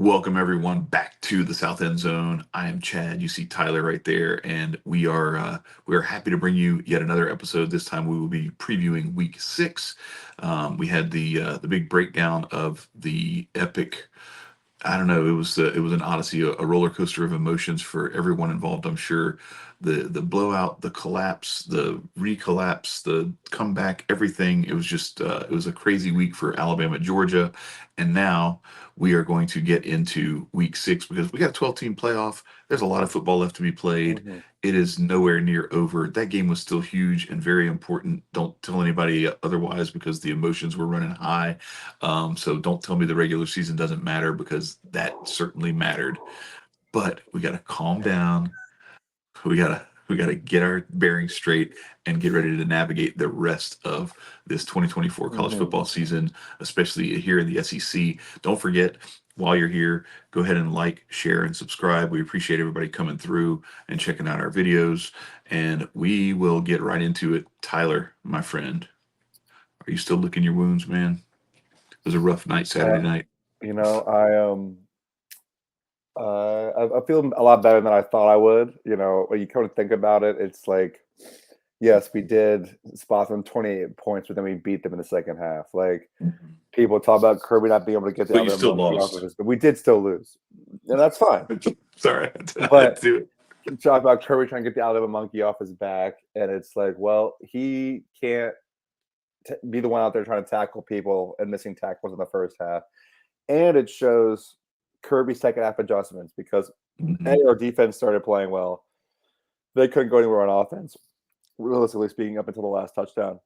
Welcome everyone back to the South End Zone. I am Chad. You see Tyler right there, and we are happy to bring you yet another episode. This time we will be previewing Week 6. We had the big breakdown of the epic. I don't know. It was an odyssey, a roller coaster of emotions for everyone involved. I'm sure the blowout, the collapse, the recollapse, the comeback, everything. It was just it was a crazy week for Alabama, Georgia, and now we are going to get into Week 6 because we got a 12-team playoff. There's a lot of football left to be played. Mhm. It is nowhere near over. That game was still huge and very important. Don't tell anybody otherwise because the emotions were running high. So don't tell me the regular season doesn't matter because that certainly mattered. But we got to calm down. We gotta get our bearings straight and get ready to navigate the rest of this 2024 college Mhm. football season, especially here in the SEC. Don't forget, while you're here, go ahead and like, share, and subscribe. We appreciate everybody coming through and checking out our videos. And we will get right into it. Tyler, my friend, are you still licking your wounds, man? It was a rough night Uh, Saturday night. I feel a lot better than I thought I would. When you come to think about it, it's like, yes, we did spot them 28 points, but then we beat them in the second half. Like people talk about Kirby not being able to get the But you other still monkey off of lost. his, but we did still lose, and that's fine. Sorry, I had to But do it. talk about Kirby trying to get the Alabama monkey off his back, and it's like, well, he can't be the one out there trying to tackle people and missing tackles in the first half. And it shows Kirby's second half adjustments because Mhm. our defense started playing well. They couldn't go anywhere on offense, realistically speaking, up until the last touchdown.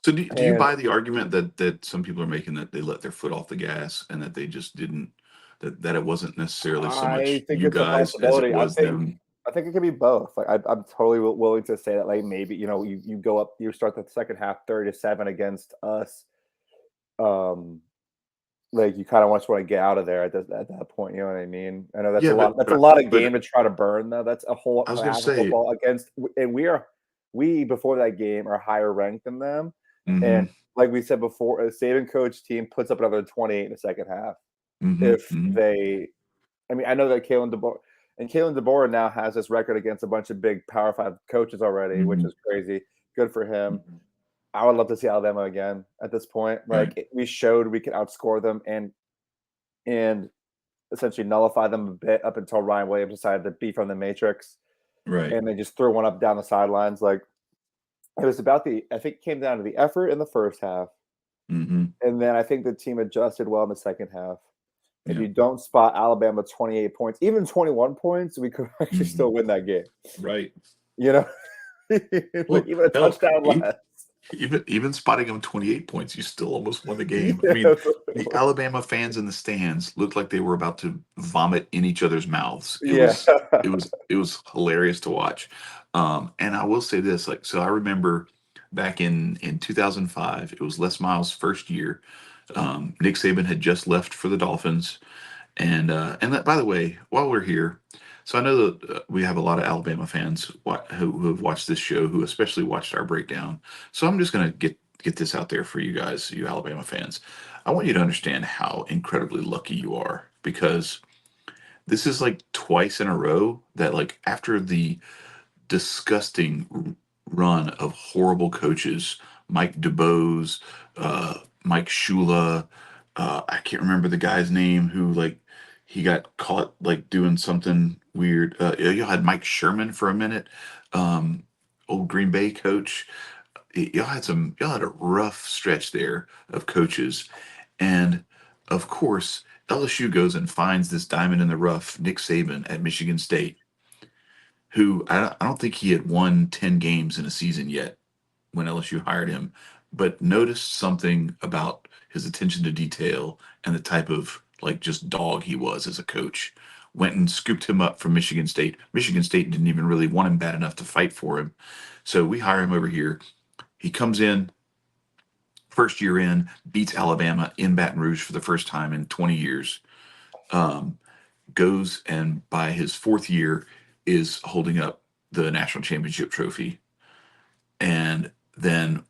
So do you And buy the argument that some people are making that they let their foot off the gas and that they just didn't that it wasn't necessarily so I much think you it's a guys as it possibility. I was think them? I think it could be both. Like I'm totally willing to say that. Like maybe you go up, you start the second half 30-7 against us. Um, like you kind of just want to get out of there at that point. You know what I mean? I know that's a Yeah, lot. but That's a but lot of game but to try to burn, though. That's a whole I was gonna half of say, football against, and we before that game are higher ranked than them. And hmm like we said before, a Saban coach team puts up another 28 in the second half. hmm If hmm they, I mean, I know that Kalen DeBoer now has this record against a bunch of big Power Five coaches already, which hmm is crazy. Good for him. hmm I would love to see Alabama again at this point. right, We showed we could outscore them and essentially nullify them a bit up until Ryan Williams decided to be from the Matrix, right, and they just threw one up down the sidelines. Like it was about I think it came down to the effort in the first half, hmm and then I think the team adjusted well in the second half. If yeah, you don't spot Alabama 28 points, even 21 points, we could actually hmm still win that game. right. You know, like Well, even a hell, touchdown less. even spotting them 28 points, you still almost won the game. I mean, Yeah, the Alabama fans in the stands looked like they were about to vomit in each other's mouths. It yeah. was it was hilarious to watch. And I will say this, like, so I remember back in 2005, it was Les Miles' first year. Nick Saban had just left for the Dolphins, and that, by the way, while we're here, so I know that we have a lot of Alabama fans who have watched this show, who especially watched our breakdown. So I'm just gonna get this out there for you guys, you Alabama fans. I want you to understand how incredibly lucky you are because this is like twice in a row that like after the disgusting run of horrible coaches, Mike DeBose, Mike Shula. I can't remember the guy's name who like he got caught like doing something weird. You had Mike Sherman for a minute, um, old Green Bay coach. Y'all had a rough stretch there of coaches, and of course LSU goes and finds this diamond in the rough, Nick Saban at Michigan State, who I don't think he had won 10 games in a season yet when LSU hired him, but noticed something about his attention to detail and the type of like just dog he was as a coach. Went and scooped him up from Michigan State. Michigan State didn't even really want him bad enough to fight for him. So we hire him over here. He comes in, first year in, beats Alabama in Baton Rouge for the first time in 20 years. Um, Goes and by his fourth year is holding up the national championship trophy. And then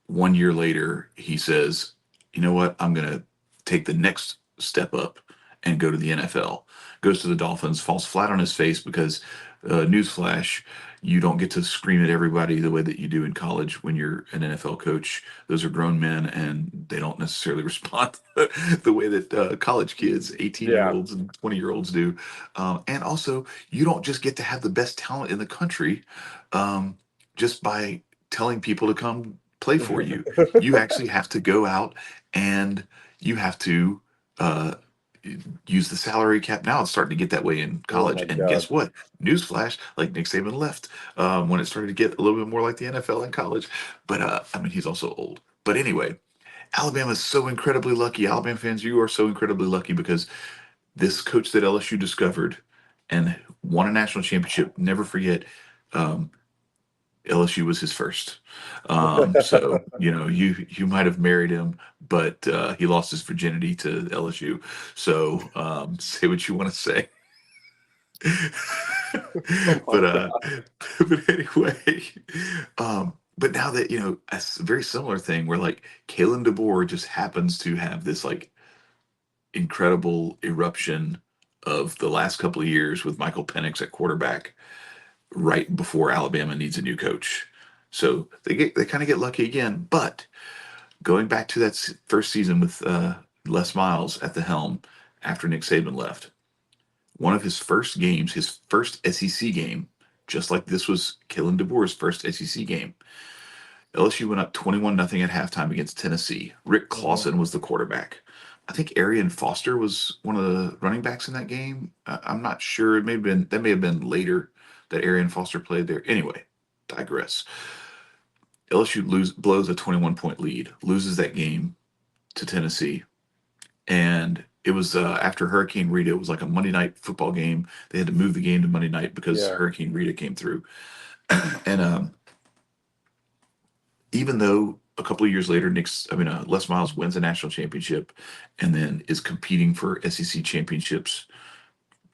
1 year later, he says, you know what? I'm going to take the next step up and go to the NFL. Goes to the Dolphins, falls flat on his face because, newsflash, you don't get to scream at everybody the way that you do in college when you're an NFL coach. Those are grown men, and they don't necessarily respond the way that college kids, 18-year-olds and 20-year-olds do. And also, you don't just get to have the best talent in the country um, just by telling people to come play for you. You actually have to go out and you have to uh, use the salary cap. Now it's starting to get that way in Oh college. my And God. guess what? Newsflash, like Nick Saban left when it started to get a little bit more like the NFL in college. But I mean, he's also old. But anyway, Alabama is so incredibly lucky. Alabama fans, you are so incredibly lucky because this coach that LSU discovered and won a national championship, never forget, um, LSU was his first. So you might have married him, but he lost his virginity to LSU. So say what you want to say. Oh my but God. but anyway, but now that a very similar thing where like Kalen DeBoer just happens to have this like incredible eruption of the last couple of years with Michael Penix at quarterback right before Alabama needs a new coach. So they kind of get lucky again. But going back to that first season with Les Miles at the helm after Nick Saban left, one of his first games, his first SEC game, just like this was Kalen DeBoer's first SEC game. LSU went up 21-0 at halftime against Tennessee. Rick Mhm. Clausen was the quarterback. I think Arian Foster was one of the running backs in that game. I'm not sure. That may have been later that Arian Foster played there. Anyway, digress. LSU blows a 21-point lead, loses that game to Tennessee, and it was after Hurricane Rita. It was like a Monday night football game. They had to move the game to Monday night because Yeah. Hurricane Rita came through. And even though a couple of years later, Les Miles wins a national championship, and then is competing for SEC championships,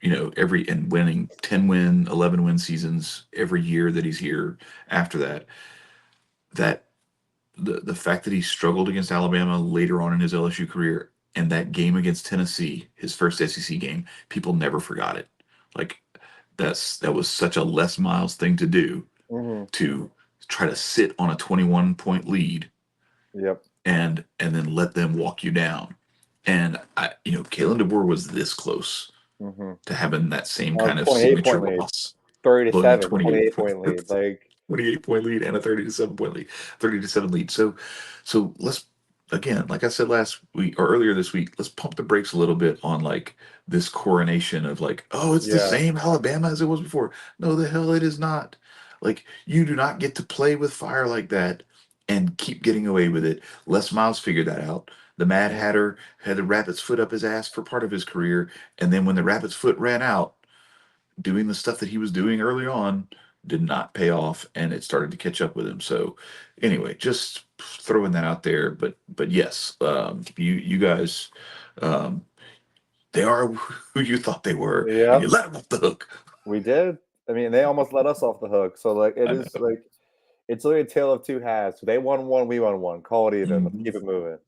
and winning 10-win, 11-win seasons every year that he's here. After that, that the fact that he struggled against Alabama later on in his LSU career, and that game against Tennessee, his first SEC game, people never forgot it. Like that was such a Les Miles thing to do, Hmm. to try to sit on a 21-point lead Yep. and then let them walk you down. And Kalen DeBoer was this close Hmm. to having that same On kind of 28 signature point lead, loss, 30 to blowing a 7, 28 point lead. Like, 28 point lead and a 30-7 point lead, 30-7 lead. So let's, again, like I said last week or earlier this week, let's pump the brakes a little bit on like this coronation of like, oh, it's the yeah. same Alabama as it was before. No, the hell it is not. Like, you do not get to play with fire like that and keep getting away with it. Les Miles figured that out. The Mad Mhm. Hatter had the rabbit's foot up his ass for part of his career, and then when the rabbit's foot ran out, doing the stuff that he was doing early on did not pay off, and it started to catch up with him. So anyway, just throwing that out there. But yes, you guys, um, they are who you thought they were, and you Yep. let them off the hook. We did. I mean, they almost let us off the hook. So like, it I is know. like, it's literally a tale of two halves. They won one, we won one. Call it even. Let's Mhm. keep it moving.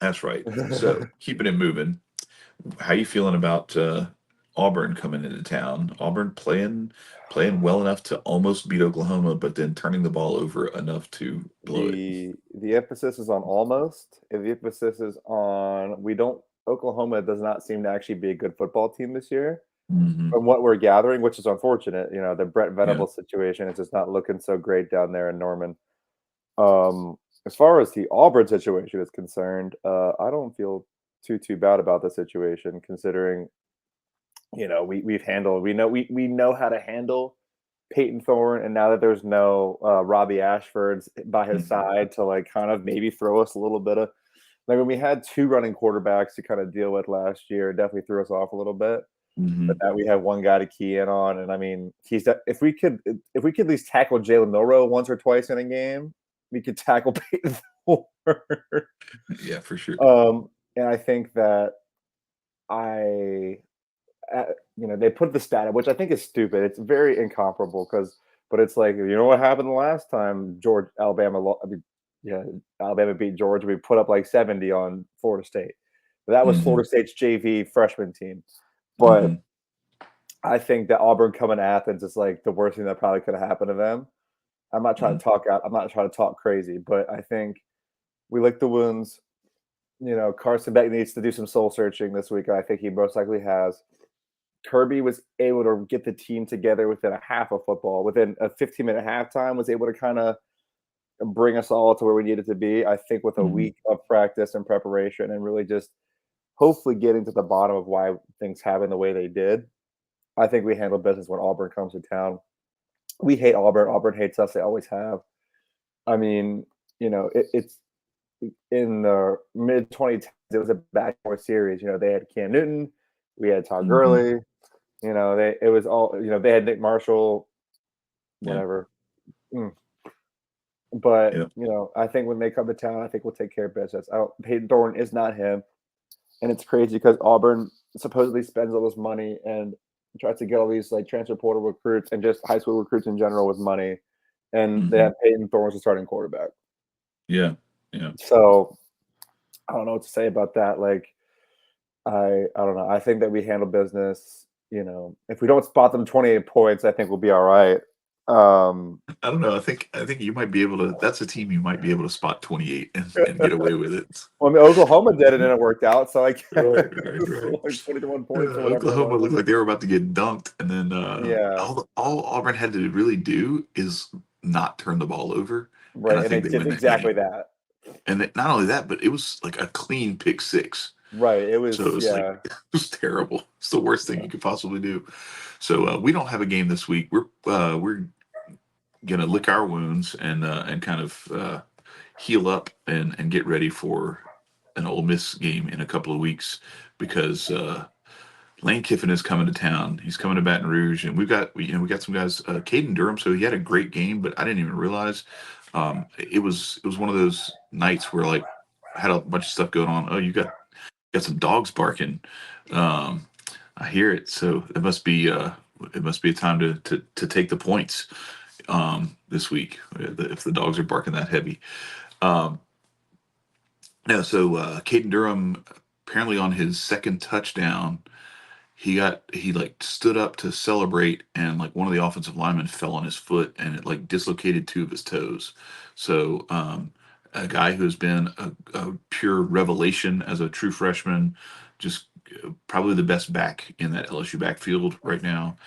That's right. So keeping it moving. How you feeling about Auburn coming into town? Auburn playing well enough to almost beat Oklahoma, but then turning the ball over enough to blow it. The emphasis is on almost. And the emphasis is on we don't. Oklahoma does not seem to actually be a good football team this year, Hmm. from what we're gathering, which is unfortunate. The Brett Yeah. Venable situation is just not looking so great down there in Norman. Um, as far as the Auburn situation is concerned, I don't feel too bad about the situation, considering we've handled we know how to handle Peyton Thorne, and now that there's no Robbie Ashford's by his Mhm. side to like kind of maybe throw us a little bit of like when we had two running quarterbacks to kind of deal with last year, it definitely threw us off a little bit. But Mhm. now we have one guy to key in on, and I mean, if we could at least tackle Jalen Milrow once or twice in a game, we could tackle Peyton Thorne. Yeah, for sure. And I think that I uh, they put the stat up, which I think is stupid. It's very incomparable but it's like, what happened the last time I mean, yeah, Alabama beat Georgia. We put up like 70 on Florida State. That was Hmm. Florida State's JV freshman team. But Hmm. I think that Auburn coming to Athens is like the worst thing that probably could have happened to them. I'm not trying Hmm. to talk out. I'm not trying to talk crazy, but I think we lick the wounds. Carson Beck needs to do some soul searching this week. I think he most likely has. Kirby was able to get the team together within a half of football, within a 15-minute halftime, was able to kind of bring us all to where we needed to be. I think with a Hmm. week of practice and preparation and really just hopefully getting to the bottom of why things happened the way they did, I think we handle business when Auburn comes to town. We hate Auburn. Auburn hates us. They always have. I mean, it's in the mid 2010s. It was a backdoor series. They had Cam Newton, we had Todd Hmm. Gurley. It was all. They had Nick Marshall, Yeah. whatever. Mm. But Yeah. I think when they come to town, I think we'll take care of business. I don't. Peyton Thorne is not him, and it's crazy because Auburn supposedly spends all this money and tries to get all these like transfer portal recruits and just high school recruits in general with money, and they Hmm. have Peyton Thorne as a starting quarterback. Yeah. Yeah. So I don't know what to say about that. Like I don't know. I think that we handle business. If we don't spot them 28 points, I think we'll be all right. Um, I don't know. I think you might be able to. That's a team you might be able to spot 28 and get away with it. well, I mean, Oklahoma did it and it worked out. So I guess Right, right, right. like 21 Yeah, points or whatever it Oklahoma was. looked like they were about to get dunked, and then Yeah, all Auburn had to really do is not turn the ball over, and right. I And they think they did win that exactly game. that. And not only that, but it was like a clean pick six. Right. It So was, it's like yeah. it was terrible. It's the worst thing Yeah. you could possibly do. So we don't have a game this week. We're gonna lick our wounds and kind of heal up and get ready for an Ole Miss game in a couple of weeks because Lane Kiffin is coming to town. He's coming to Baton Rouge, and we got some guys. Caden Durham, so he had a great game, but I didn't even realize it was one of those nights where like I had a bunch of stuff going on. Oh, you got some dogs barking. Um, I hear it, so it must be a time to take the points this week if the dogs are barking that heavy. Um, no, so Caden Durham apparently on his second touchdown he like stood up to celebrate and like one of the offensive linemen fell on his foot and it like dislocated two of his toes. So a guy who has been a pure revelation as a true freshman, just probably the best back in that LSU backfield right now.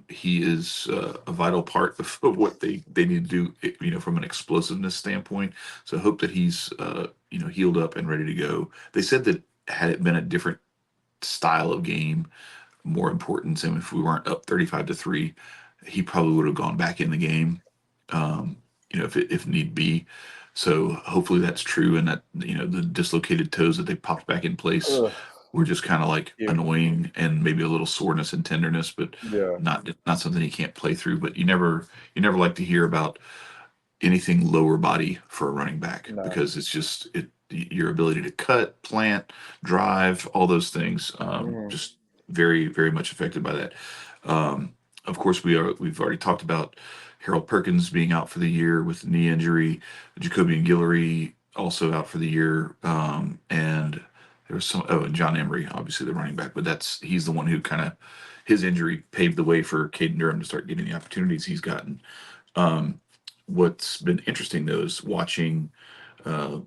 He is a vital part of what they need to do, from an explosiveness standpoint. So I hope that he's healed up and ready to go. They said that had it been a different style of game, more importance, and if we weren't up 35-3, he probably would have gone back in the game, um, if need be. So hopefully that's true, and that the dislocated toes that they popped back in place Ugh, were just kind of like cute. annoying and maybe a little soreness and tenderness, but Yeah. not something you can't play through. But you never like to hear about anything lower body for a running back No. because it's just your ability to cut, plant, drive, all those things, Mhm. just very very much affected by that. Um, of course, we've already talked about Harold Perkins being out for the year with knee injury, Jacoby and Guillory also out for the year, and there was and John Emery, obviously the running back, but he's the one who kind of his injury paved the way for Caden Durham to start getting the opportunities he's gotten. Um, what's been interesting though is watching uh,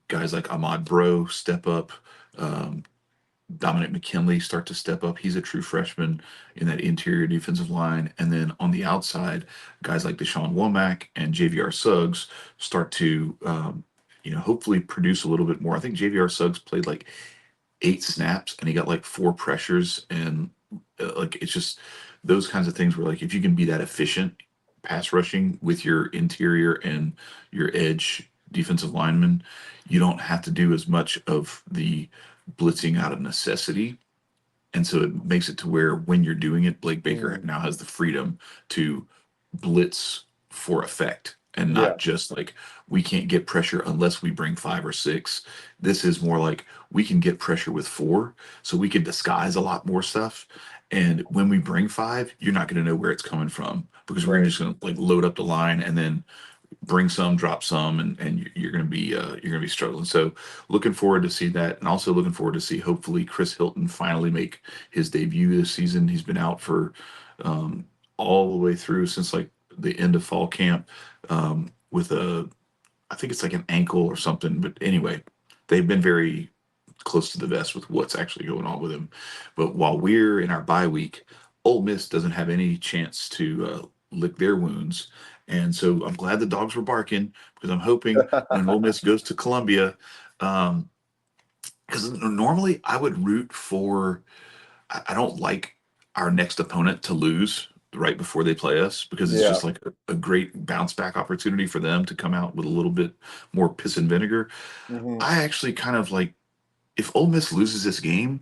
guys like Ahmad Bro step up, um, Dominic McKinley start to step up. He's a true freshman in that interior defensive line. And then on the outside, guys like Deshaun Womack and JVR Suggs start to, hopefully produce a little bit more. I think JVR Suggs played like 8 snaps and he got like 4 pressures. And like it's just those kinds of things where like if you can be that efficient pass rushing with your interior and your edge defensive linemen, you don't have to do as much of the blitzing out of necessity. And so it makes it to where when you're doing it, Blake Baker Mhm. now has the freedom to blitz for effect and Yeah. not just like we can't get pressure unless we bring 5 or 6. This is more like we can get pressure with 4, so we can disguise a lot more stuff. And when we bring 5, you're not going to know where it's coming from because we're Right. just going to like load up the line and then bring some, drop some, and you're going to be struggling. So looking forward to see that, and also looking forward to see hopefully Chris Hilton finally make his debut this season. He's been out for um, all the way through since like the end of fall camp with a, I think it's like an ankle or something. But anyway, they've been very close to the vest with what's actually going on with him. But while we're in our bye week, Ole Miss doesn't have any chance to lick their wounds. And so I'm glad the dogs were barking because I'm hoping when Ole Miss goes to Columbia, because normally I would root for, I don't like our next opponent to lose right before they play us because it's Yeah. just like a great bounce back opportunity for them to come out with a little bit more piss and vinegar. Hmm. I actually kind of like, if Ole Miss loses this game,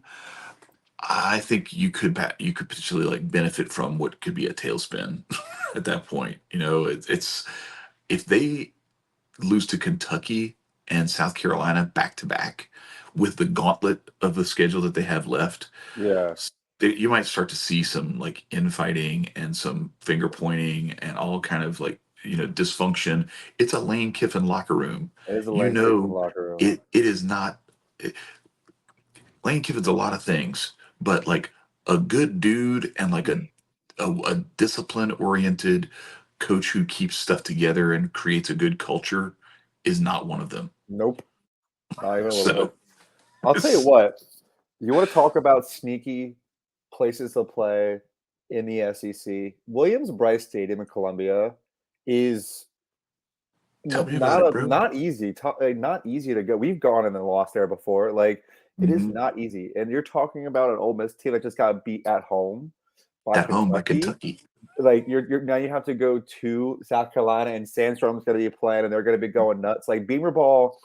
I think you could potentially like benefit from what could be a tailspin at that point. It's if they lose to Kentucky and South Carolina back to back with the gauntlet of the schedule that they have left, Yeah. you might start to see some like infighting and some finger pointing and all kind of like dysfunction. It's a Lane Kiffin locker room. It is a You Lane Kiffin know, locker room. it is not. Lane Kiffin's a lot of things, but like a good dude and like a discipline oriented coach who keeps stuff together and creates a good culture is not one of them. Nope. Not even a little bit. So I'll tell you it's what. You want to talk about sneaky places to play in the SEC? Williams-Brice Stadium in Columbia is tell me about it, bro. not easy. Not easy to go. We've gone and then lost there before. Like it is Hmm. not easy. And you're talking about an Ole Miss team that just got beat at home by At home by Kentucky. Kentucky. Like you're now you have to go to South Carolina and Sandstrom's going to be playing and they're going to be going nuts. Like Beamer Ball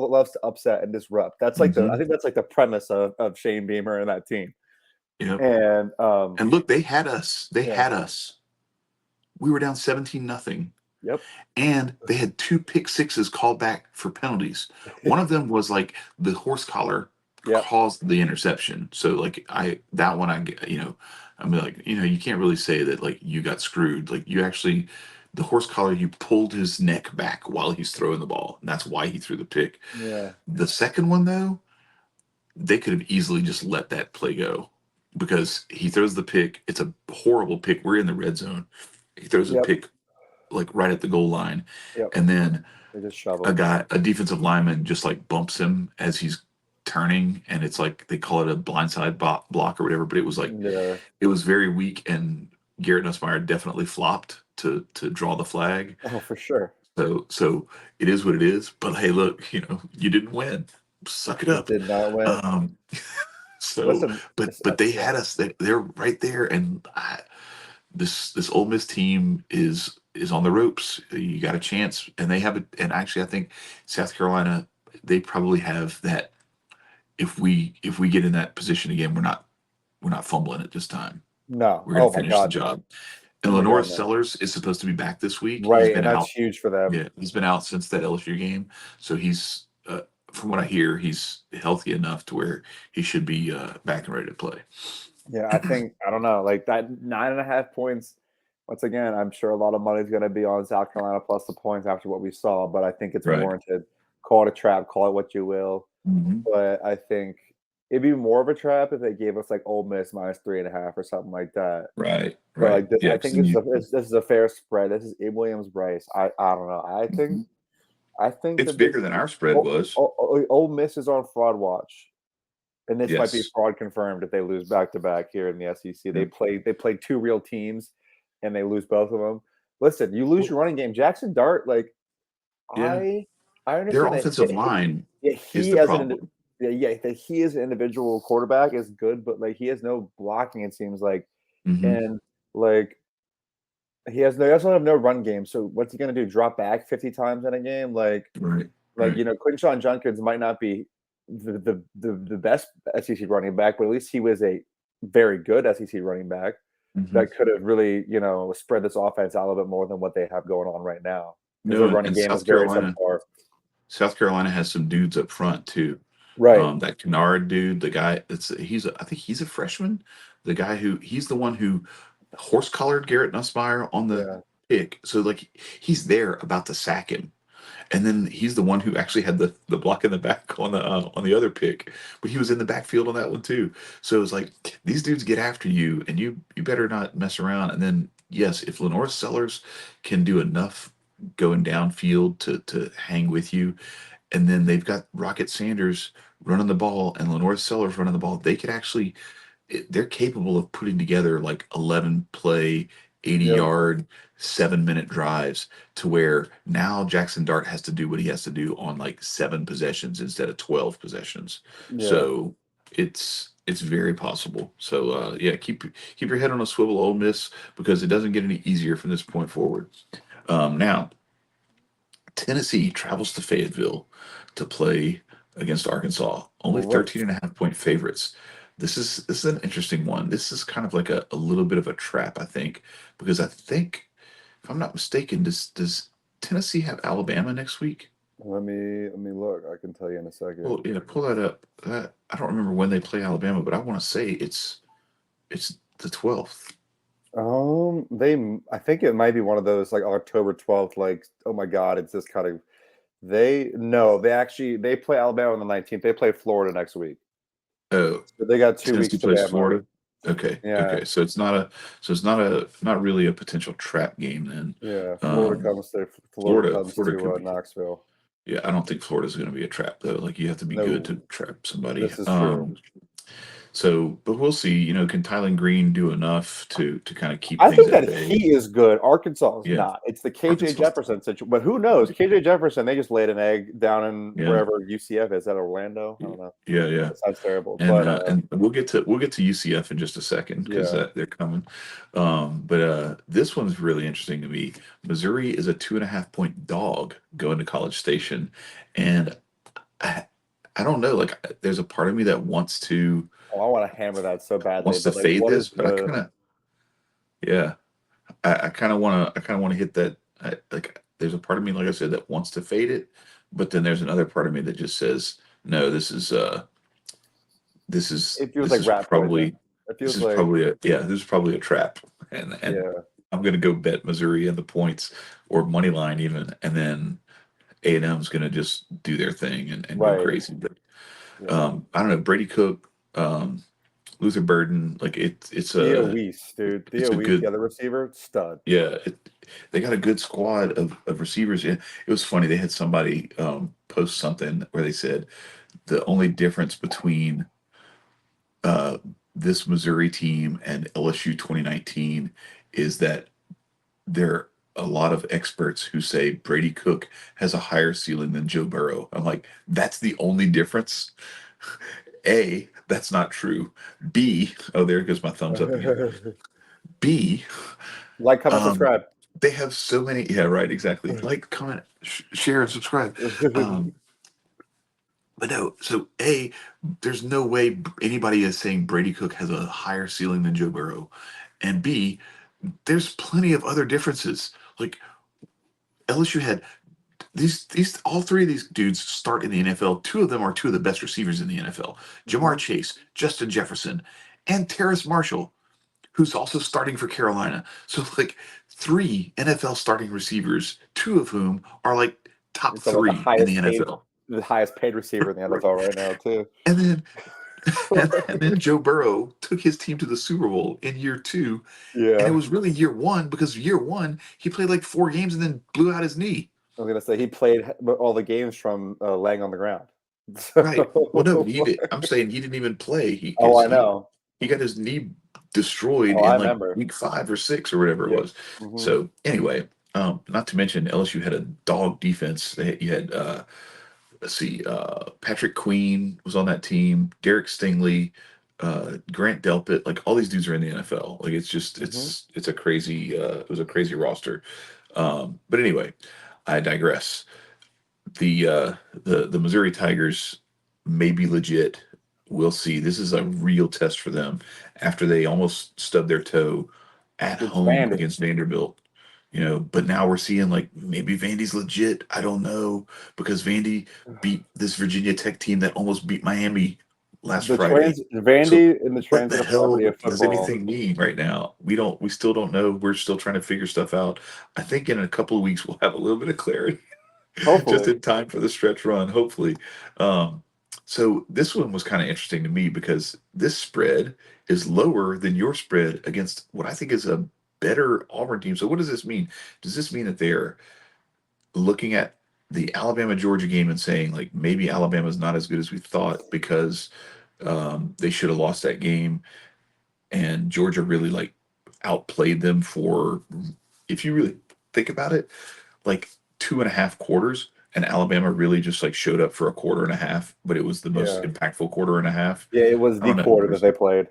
loves to upset and disrupt. That's like I Hmm. think that's like the premise of Shane Beamer and that team. Yep. And And look, they had us. They yeah, had us. We were down 17-0. yep, And they had two pick sixes called back for penalties. One of them was like the horse collar yep, caused the interception. So like that one I'm like, you can't really say that like you got screwed. Like you actually the horse collar, you pulled his neck back while he's throwing the ball. And that's why he threw the pick. yeah, The second one though, they could have easily just let that play go because he throws the pick. It's a horrible pick. We're in the red zone. He throws a yep, pick like right at the goal line. yep. And then They just shove them. a defensive lineman just like bumps him as he's turning, and it's like they call it a blindside block or whatever. But it was like Yeah. it was very weak, and Garrett Nussmeier definitely flopped to draw the flag. Oh, for sure. So it is what it is. But hey, look, you didn't win. Suck it You up. did not win. Um, so, Listen, but they yeah, had us. They're right there, and this Ole Miss team is on the ropes. You got a chance, and they have it. And actually, I think South Carolina, they probably have that. If we get in that position again, we're not fumbling it this time. no. We're going Oh to my finish the God, job. no. And And we're Lenora doing that. Sellers is supposed to be back this week. He's Right, been and that's out. huge for them. Yeah, he's been out since that LSU game. So he's, from what I hear, he's healthy enough to where he should be back and ready to play. Yeah, I don't know, like that 9.5 points. Once again, I'm sure a lot of money is going to be on South Carolina plus the points after what we saw, but I think it's Right. warranted. Call it a trap, call it what you will. Hmm. But I think it'd be more of a trap if they gave us like Ole Miss minus 3.5 or something like that. Right. But Right. like Yeah. I 'Cause think then you. this is a fair spread. This is Abe Williams Bryce. I don't know. Mhm. I think It's that this bigger than our spread Ole, was. Ole Miss is on fraud watch. And this might be Yes. fraud confirmed if they lose back to back here in the SEC. Yep. They played two real teams, and they lose both of them. Listen, you lose Well, your running game. Jackson Dart, like yeah. I I Their understand that. offensive line Yeah, is he the as an problem. that he as an individual quarterback is good, but like he has no blocking. It seems like, Hmm. and like he also have no run game. So what's he gonna do? Drop back 50 times in a game? Right. Right. Quinshawn Junkins might not be the best SEC running back, but at least he was a very good SEC running back Hmm. that could have really, spread this offense out a little bit more than what they have going on right now because No, their and, running and game is South very Carolina, subpar. South Carolina has some dudes up front too. Right. That Kennard dude, the guy I think he's a freshman. The guy he's the one who horse collared Garrett Nussmeier on the Yeah. pick. So like he's there about to sack him. And then he's the one who actually had the block in the back on the other pick, but he was in the backfield on that one too. So it's like these dudes get after you, and you better not mess around. And then yes, if Lenore Sellers can do enough going downfield to hang with you, and then they've got Rocket Sanders running the ball and Lenore Sellers running the ball, they could actually they're capable of putting together like 11 play, 80 Yep. yard, 7 minute drives to where now Jackson Dart has to do what he has to do on like 7 possessions instead of 12 possessions. Yeah. So it's very possible. So yeah, keep your head on a swivel, Ole Miss, because it doesn't get any easier from this point forward. Now Tennessee travels to Fayetteville to play against Arkansas. Only Right. 13 and a half point favorites. This is an interesting one. This is kind of like a little bit of a trap, I think, because I think, if I'm not mistaken, does Tennessee have Alabama next week? Let me look. I can tell you in a second. Well, yeah, pull that up. I don't remember when they play Alabama, but I want to say it's the 12th. I think it might be one of those like October 12th, like, oh my God, it's this kind of they play Alabama on the 19th. They play Florida next week. Oh, So they got 2 weeks Tennessee to plays Bama. Florida. Okay, Yeah, okay. Not really a potential trap game then. yeah. Um, Florida comes Florida could to be. Knoxville. Yeah, I don't think Florida's going to be a trap though. Like you have to be good No, to trap somebody. this is true. So, but we'll see. Can Tylen Green do enough to kind of keep I things think at that bay? he is good. Arkansas is Yeah, not. It's the KJ Arkansas. Jefferson situation. But who knows? KJ Jefferson, they just laid an egg down in Yeah, wherever UCF is. That Orlando? I don't know. yeah, yeah. That sounds terrible. And But we'll get to UCF in just a second because yeah. they're coming. But this one's really interesting to me. Missouri is a 2.5 point dog going to College Station, and I, I don't know. Like, there's a part of me that Oh, I want to hammer that so badly. wants to But like, fade what is this, but I the kind of yeah. I kind of want to hit that. Like, there's a part of me, like I said, that wants to fade it, but then there's another part of me that just says, no, this is it feels this like is rat poison. probably It this feels is like probably a yeah, this is probably a trap, and yeah, I'm gonna go bet Missouri and the points or money line even, and then A&M's gonna just do their thing and go right. crazy. But Yeah. I don't know, Brady Cook, Luther Burden, like it's Theo a Weiss, dude. it's Theo a Weiss, the good. other receiver, stud. Yeah, they got a good squad of receivers. It was funny. They had somebody post something where they said the only difference between uh, this Missouri team and LSU 2019 is that there are a lot of experts who say Brady Cook has a higher ceiling than Joe Burrow. I'm like, that's the only difference. A, that's not true. B, oh, there goes my thumbs up again. B, Like, comment, um, subscribe. they have so many. Yeah, right, exactly. Like, comment, share, and subscribe. Um, but no, so A, there's no way anybody is saying Brady Cook has a higher ceiling than Joe Burrow. And B, there's plenty of other differences. Like LSU had these all three of these dudes start in the NFL. Two of them are two of the best receivers in the NFL. Jamar Mhm. Chase, Justin Jefferson, and Terrace Marshall, who's also starting for Carolina. So like three NFL starting receivers, two of whom are like top You're talking about three in the NFL. the highest paid receiver in the Right. NFL right now, too. And then and then Joe Burrow took his team to the Super Bowl in year two. And it Yeah. was really year one because year one, he played like 4 games and then blew out his knee. I was gonna say he played all the games from laying on the ground. Right. Well, no, So, I'm saying he didn't even play. He oh, because I know. he got his knee destroyed Oh, I in like remember. week 5 or 6 or whatever it Yep. was. Hmm. So anyway, not to mention LSU had a dog defense. You had let's see, Patrick Queen was on that team, Derek Stingley, Grant Delpit, like all these dudes are in the NFL. Like it's just Hmm. it's a crazy it was a crazy roster. But anyway, I digress. The Missouri Tigers may be legit. We'll see. This is a real test for them after they almost stubbed their toe at Against home Vandy. against Vanderbilt. But now we're seeing like maybe Vandy's legit. I don't know because Vandy beat this Virginia Tech team that almost beat Miami last The Friday. Vandy So in the what the transitive property hell of does football. anything mean right now? We still don't know. We're still trying to figure stuff out. I think in a couple of weeks we'll have a little bit of clarity, just Hopefully, in time for the stretch run, hopefully. Um, so this one was kind of interesting to me because this spread is lower than your spread against what I think is a better Auburn team. So what does this mean? Does this mean that they're looking at the Alabama Georgia game and saying like maybe Alabama's not as good as we thought because they should have lost that game and Georgia really like outplayed them for, if you really think about it, like 2.5 quarters, and Alabama really just like showed up for a quarter and a half, but it was the most yeah, impactful quarter and a half. yeah. It was I the don't know. quarter that they played.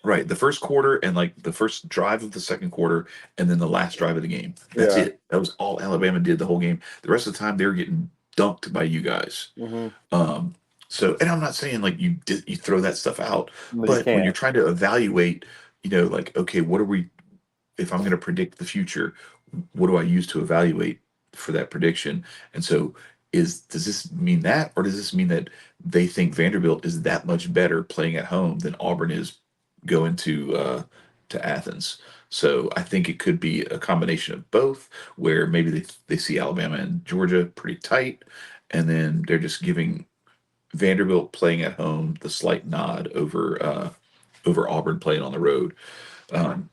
Right, the first quarter and like the first drive of the second quarter, and then the last drive of the game. That's Yeah. it. That was all Alabama did the whole game. The rest of the time they were getting dunked by you guys. Hmm. Um, so, and I'm not saying like you throw that stuff out, No, you but when you're can't. trying to evaluate, like, okay, what are we? If I'm going to predict the future, what do I use to evaluate for that prediction? And so, does this mean that, or does this mean that they think Vanderbilt is that much better playing at home than Auburn is going to Athens? So I think it could be a combination of both, where maybe they see Alabama and Georgia pretty tight, and then they're just giving Vanderbilt playing at home the slight nod over Auburn playing on the road. Um,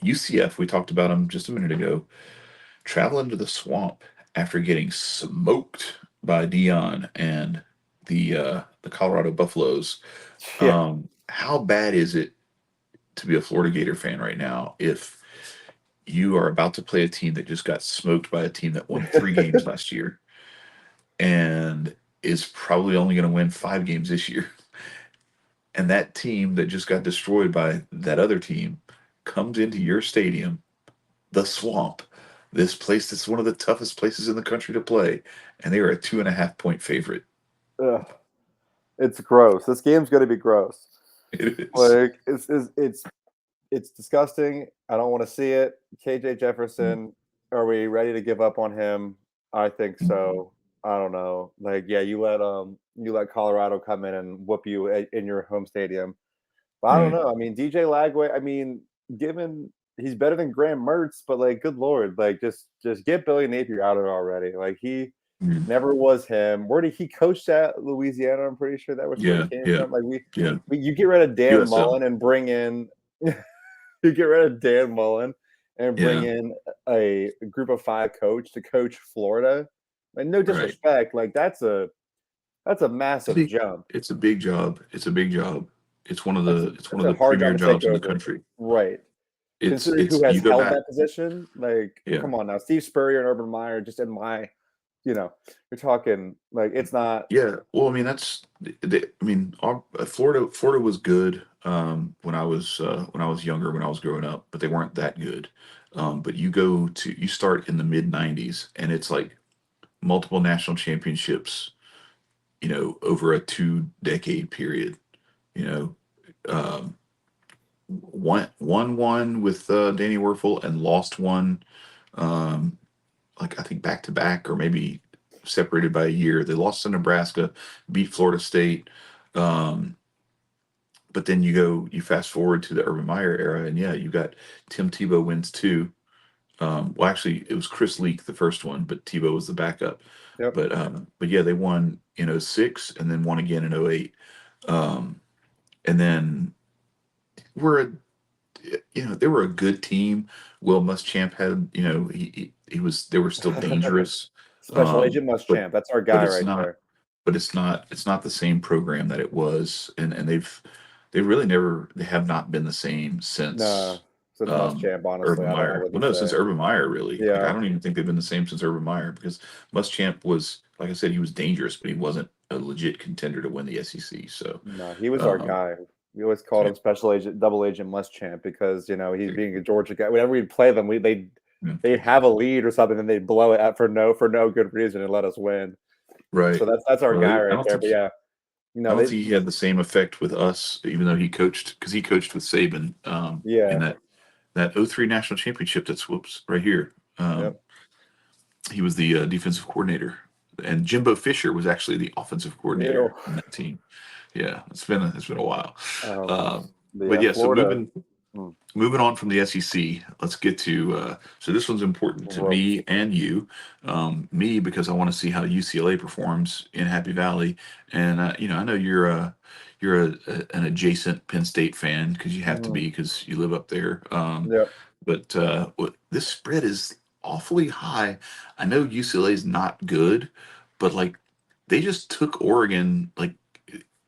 UCF, we talked about them just a minute ago, traveling to the swamp after getting smoked by Dion and the Colorado Buffaloes. Yeah. How bad is it to be a Florida Gator fan right now if you are about to play a team that just got smoked by a team that won 3 games last year and is probably only going to win 5 games this year? And that team that just got destroyed by that other team comes into your stadium, the swamp, this place that's one of the toughest places in the country to play, and they are a 2.5 point favorite. Ugh, it's gross. This game's gonna be gross. It is. Like it's disgusting. I don't want to see it. KJ Jefferson, are we ready to give up on him? I think so. I don't know. Like, yeah, you let Colorado come in and whoop you in your home stadium. But I don't Right. know. I mean, DJ Lagway. I mean, given he's better than Graham Mertz, but like, good lord, like just get Billy Napier out of it already. Like he Mm. never was him. Where did he coach at? Louisiana. I'm pretty sure that was where he Yeah, came yeah, from. Like yeah. you get rid of Dan USL. Mullen and bring in you get rid of Dan Mullen and bring Yeah, in a group of five coach to coach Florida. Like, no right. disrespect, like that's a It's a massive big, jump. it's a big job. It's a big job. It's one That's of a the hard job premier to take jobs in the over. country. Right. Considering who It's has you go held back. that position, like, Yeah. come on now. Steve Spurrier and Urban Meyer, just in my, you're talking like it's not. Yeah, well, I mean I mean Florida was good when I was younger, when I was growing up, but they weren't that good. But you start in the mid '90s, and it's like multiple national championships, over a 2 decade period. You know, um, won one with Danny Werfel and lost one, um, like I think back to back or maybe separated by a year. They lost to Nebraska, beat Florida State. Um, but then you fast forward to the Urban Meyer era, and yeah, you got Tim Tebow wins two. Well, actually, it was Chris Leak the first one, but Tebow was the backup. Yep. But yeah, they won in '06 and then won again in '08. Um, and then we're a they were a good team. Will Muschamp had, he was they were still dangerous. Special Agent But Muschamp. That's our but guy right there. it's not the same program that it was, and they really never they have not been the same Nah, since since Muschamp, honestly, Urban I Meyer. Well, wouldn't no, say. since Urban Meyer really. Like I Yeah. don't even think they've been the same since Urban Meyer because Muschamp was, like I said, he was dangerous, but he wasn't a legit contender to win the SEC. So No, he was our um, guy. We always called yeah, him Special Agent, Double Agent Muschamp because he's being a Georgia guy. Whenever we'd play them, yeah. they'd have a lead or something, and they'd blow it out for no good reason and let us win. So Right. that's our Well, guy I right don't there. think But yeah, I don't they think he had the same effect with us, even though he coached with Saban in yeah, that '03 national championship. That's whoops right here. yep. He was the defensive coordinator, and Jimbo Fisher was actually the offensive Ew. coordinator on that team. Yeah, it's been a while. Um, Um, but but yeah, yeah, so Florida. Hmm, moving on from the SEC, let's get to so this one's important to Rope. me and you. Me because I want to see how UCLA performs in Happy Valley, and I know an adjacent Penn State fan because you have to Hmm. be because you live up there. Yep. But this spread is awfully high. I know UCLA is not good, but like they just took Oregon like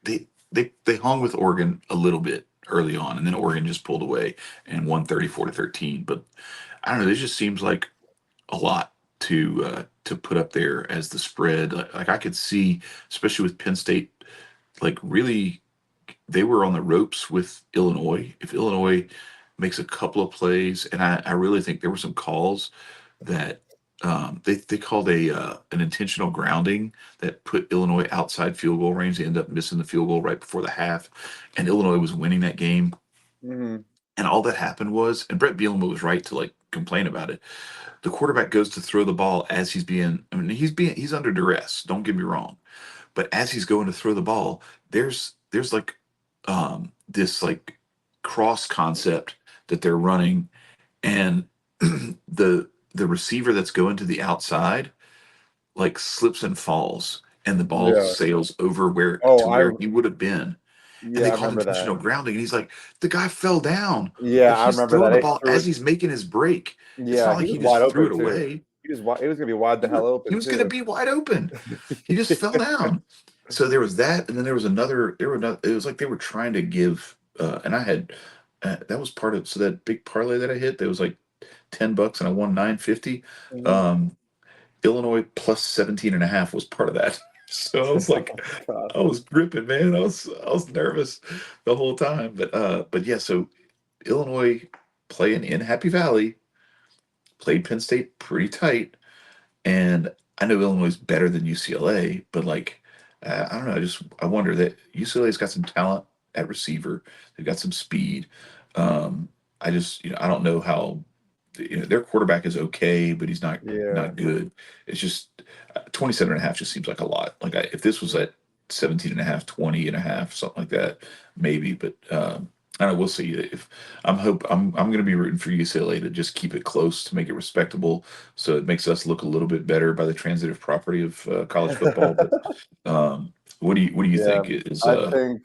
they hung with Oregon a little bit early on, and then Oregon just pulled away and won 34-13. But I don't know. This just seems like a lot to put up there as the spread. Like I could see, especially with Penn State, like really they were on the ropes with Illinois. If Illinois makes a couple of plays, and I really think there were some calls that they called an intentional grounding that put Illinois outside field goal range. They ended up missing the field goal right before the half, and Illinois was winning that game. Hmm. And all that happened was, and Brett Bielema was right to like complain about it. The quarterback goes to throw the ball as I mean, he's under duress. Don't get me wrong, but as he's going to throw the ball, there's like this like cross concept that they're running, and the receiver that's going to the outside like slips and falls, and the ball Yeah. sails over where Oh, to where he would have been, and yeah, they I called remember that. intentional grounding, and he's like, the guy fell down, Yeah, like I he's remember throwing that. the They ball threw as it. he's making his break. It's Yeah, not he like was he wide just threw open it too. away. It was gonna be wide the hell He open was going to too. be wide open. He just fell down. So there was that, and then there was another. There were another. It was like they were trying to give, and I had that was part of. So that big parlay that I hit, there was like $10, and I won 950. Mhm. Um, Illinois plus 17 and a half was part of that. So I was like, Oh God. I was gripping, man. I was nervous the whole time. But yeah. So Illinois playing in Happy Valley played Penn State pretty tight. And I know Illinois is better than UCLA, but like, I don't know. I wonder that UCLA's got some talent at receiver. They've got some speed. Um, I don't know how, their quarterback is okay, but he's Yeah. not good. It's just 27 and a half just seems like a lot. Like if this was at 17 and a half, 20 and a half, something like that, maybe, but, I don't know. We'll see. If I'm going to be rooting for UCLA to just keep it close to make it respectable, so it makes us look a little bit better by the transitive property of college football. But what do you Yeah. think? Is I think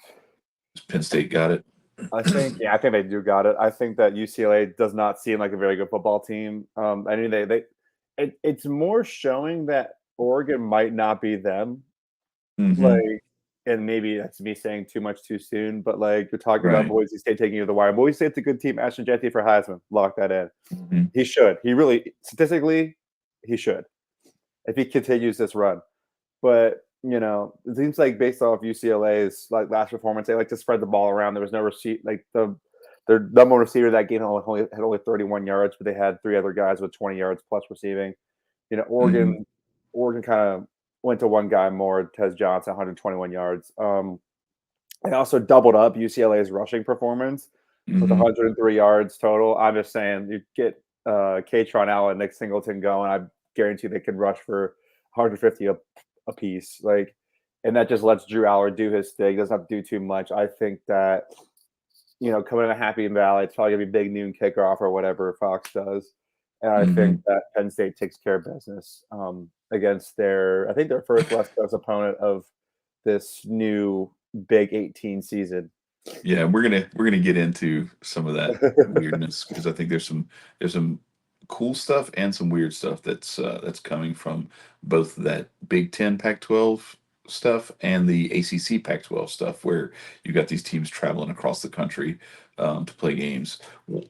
Penn State got it? I think they do got it. I think that UCLA does not seem like a very good football team. I mean it's more showing that Oregon might not be them. Hmm. Like, and maybe that's me saying too much too soon, but like you're talking about Right. Boise State taking you to the wire. Boise State's a good team. Ashton Jeffy for Heisman. Lock that in. Hmm. He should. He really statistically, he should if he continues this run. But it seems like based off UCLA's like last performance, they like to spread the ball around. There was no receipt like their number one receiver that game had only 31 yards, but they had three other guys with 20 yards plus receiving. You know, Hmm. Oregon kind of went to one guy more, Tez Johnson, 121 yards. They also doubled up UCLA's rushing performance with Hmm. 103 yards total. I'm just saying, you get Katron Allen, Nick Singleton going. I guarantee they could rush for 150 a piece. Like, and that just lets Drew Allard do his thing. Doesn't have to do too much. I think that coming to Happy Valley, it's probably gonna be big noon kickoff or whatever Fox does. And I think Hmm. that Penn State takes care of business against I think their first West Coast opponent of this new Big 18 season. Yeah, we're gonna get into some of that weirdness because I think there's some cool stuff and some weird stuff that's coming from both that Big Ten Pac-12 stuff and the ACC Pac-12 stuff, where you got these teams traveling across the country to play games.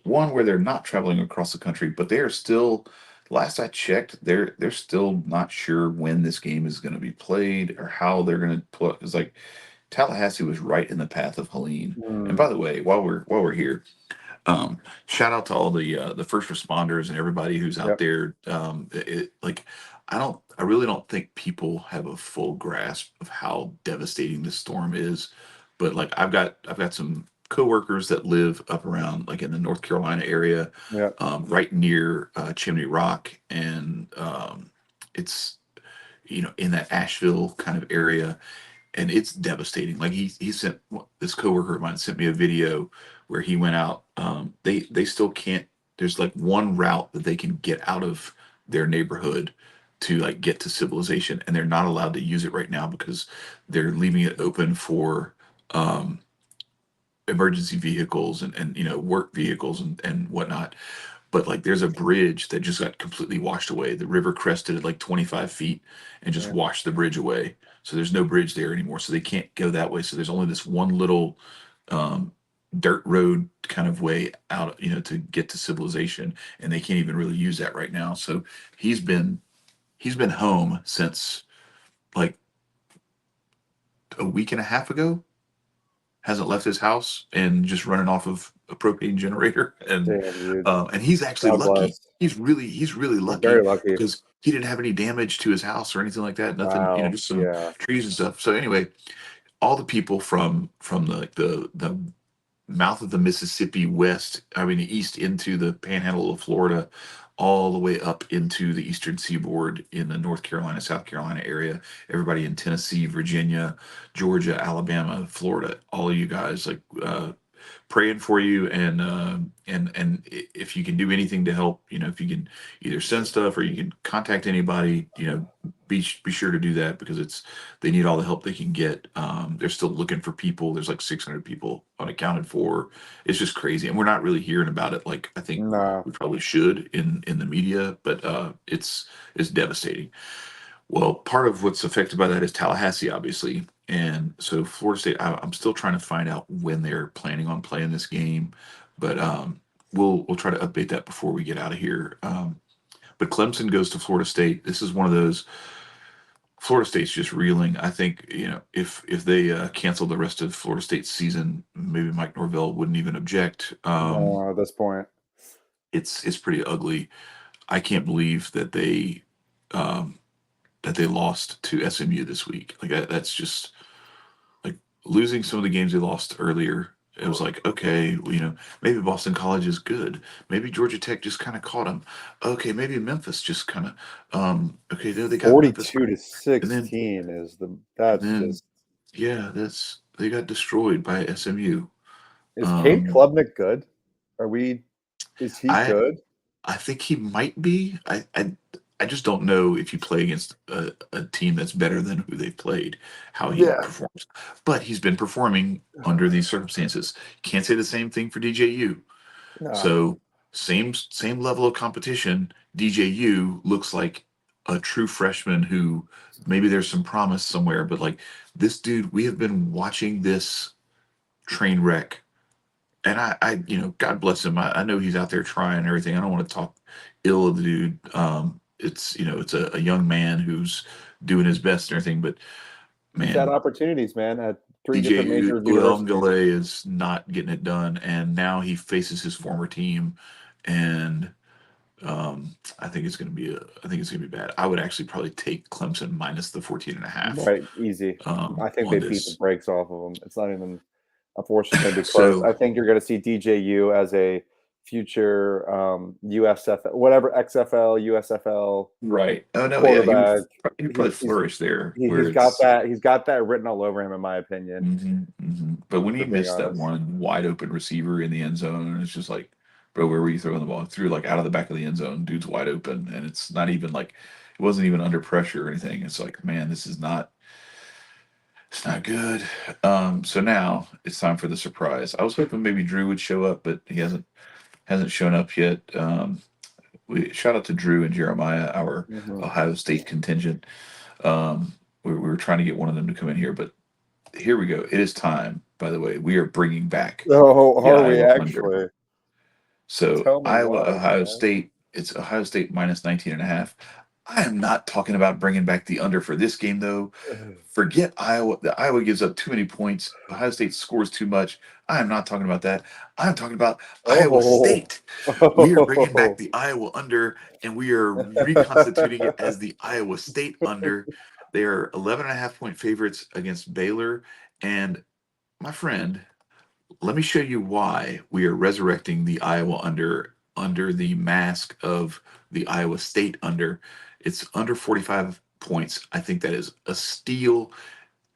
One where they're not traveling across the country, but they are still. Last I checked, they're still not sure when this game is going to be played or how they're going to play. It's like Tallahassee was right in the path of Helene. And Mm, by the way, while we're here, shout out to all the first responders and everybody who's out yep. there. Like I really don't think people have a full grasp of how devastating this storm is. But like I've got some coworkers that live up around like in the North Carolina area, Yep. right near Chimney Rock, and it's in that Asheville kind of area, and it's devastating. Like he sent this coworker of mine sent me a video where he went out. They still can't. There's like one route that they can get out of their neighborhood to like get to civilization, and they're not allowed to use it right now because they're leaving it open for um, emergency vehicles and work vehicles and whatnot. But like there's a bridge that just got completely washed away. The river crested at like 25 feet and just Yeah. washed the bridge away. So there's no bridge there anymore. So they can't go that way. So there's only this one little um, dirt road kind of way out, to get to civilization, and they can't even really use that right now. So he's been he's been home since like a week and a half ago, hasn't left his house and just running off of a propane generator, Damn, dude. and he's actually God lucky. bless. He's really He's very lucky lucky. because he didn't have any damage to his house or anything like that. Nothing, Wow. just some Yeah. trees and stuff. So anyway, all the people from the mouth of the Mississippi west, I mean east into the panhandle of Florida, all the way up into the eastern seaboard in the North Carolina, South Carolina area. Everybody in Tennessee, Virginia, Georgia, Alabama, Florida, all of you guys, like praying for you, and if you can do anything to help, if you can either send stuff or you can contact anybody, be sure to do that because they need all the help they can get. They're still looking for people. There's like 600 people unaccounted for. It's just crazy, and we're not really hearing about it like I think Nah. we probably should in the media, but it's devastating. Well, part of what's affected by that is Tallahassee, obviously. And so Florida State, I'm still trying to find out when they're planning on playing this game, but we'll try to update that before we get out of here. But Clemson goes to Florida State. This is one of those. Florida State's just reeling. I think if they cancel the rest of Florida State's season, maybe Mike Norvell wouldn't even object. No, at this point. It's pretty ugly. I can't believe um, that they lost to SMU this week. Like that's just like losing some of the games they lost earlier. It was like, okay, well, maybe Boston College is good. Maybe Georgia Tech just kind of caught them. Okay, maybe Memphis just kind of, okay, there they got Memphis, 42 to and then, 16 is and that's then, just yeah, they got destroyed by SMU. is Cade Um, Klubnik good? Are we is he I good? I think he might be. I just don't know if you play against a team that's better than who they've played, how he Yeah. performs. But he's been performing under these circumstances. Can't say the same thing for DJU. No. So same level of competition. DJU looks like a true freshman who maybe there's some promise somewhere, but like this dude, we have been watching this train wreck, and God bless him. I know he's out there trying and everything. I don't want to talk ill of the dude. It's a young man who's doing his best and everything, but He's had man, opportunities, man, at 3 different DJU major universities. Uiagalelei is not getting it done, and now he faces his former team, and I think it's gonna be bad. I would actually probably take Clemson minus the 14 and a half Right, easy. I think on they beat the this. brakes off of them. It's not even unfortunately gonna be close. So I think you're gonna see DJU as a future, USFL whatever XFL, USFL right. Oh no, yeah, quarterback. he would probably He's he's flourish there he where he's got it's that he's got that written all over him, in my opinion, But when he for being missed that honest. one wide open receiver in the end zone, it's just like, bro, where were you throwing the ball? Threw like out of the back of the end zone, dude's wide open, and it's not even like it wasn't even under pressure or anything. It's like, man, it's not good. So now it's time for the surprise. I was hoping maybe Drew would show up, but he hasn't shown up yet. We shout out to Drew and Jeremiah, our Mhm. Ohio State contingent. We were trying to get one of them to come in here, but here we go. It is time, by the way. We are bringing back Oh, the are we Iowa under. actually? So Tell me Iowa, why, Ohio man. State, it's Ohio State minus 19 and a half. I am not talking about bringing back the under for this game, though. Forget Iowa. The Iowa gives up too many points. Ohio State scores too much. I am not talking about that. I'm talking about Iowa Oh. State. We are bringing back Oh. the Iowa under, and we are reconstituting it as the Iowa State under. They are 11 and a half point favorites against Baylor. And my friend, let me show you why we are resurrecting the Iowa under the mask of the Iowa State under. It's under 45 points. I think that is a steal.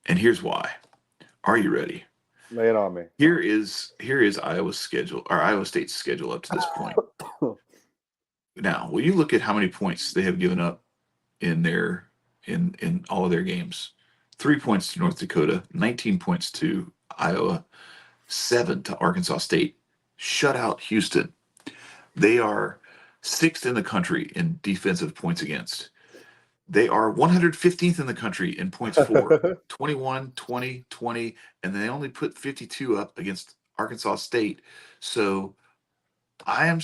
And here's why. Are you ready? Lay it on me. Here is Iowa's schedule, or Iowa State's schedule up to this point. Now, when you look at how many points they have given up in all of their games, 3 points to North Dakota, 19 points to Iowa, 7 to Arkansas State, shut out Houston. They are sixth in the country in defensive points against. They are 115th in the country in points for, 21, 20, 20, and they only put 52 up against Arkansas State. So I'm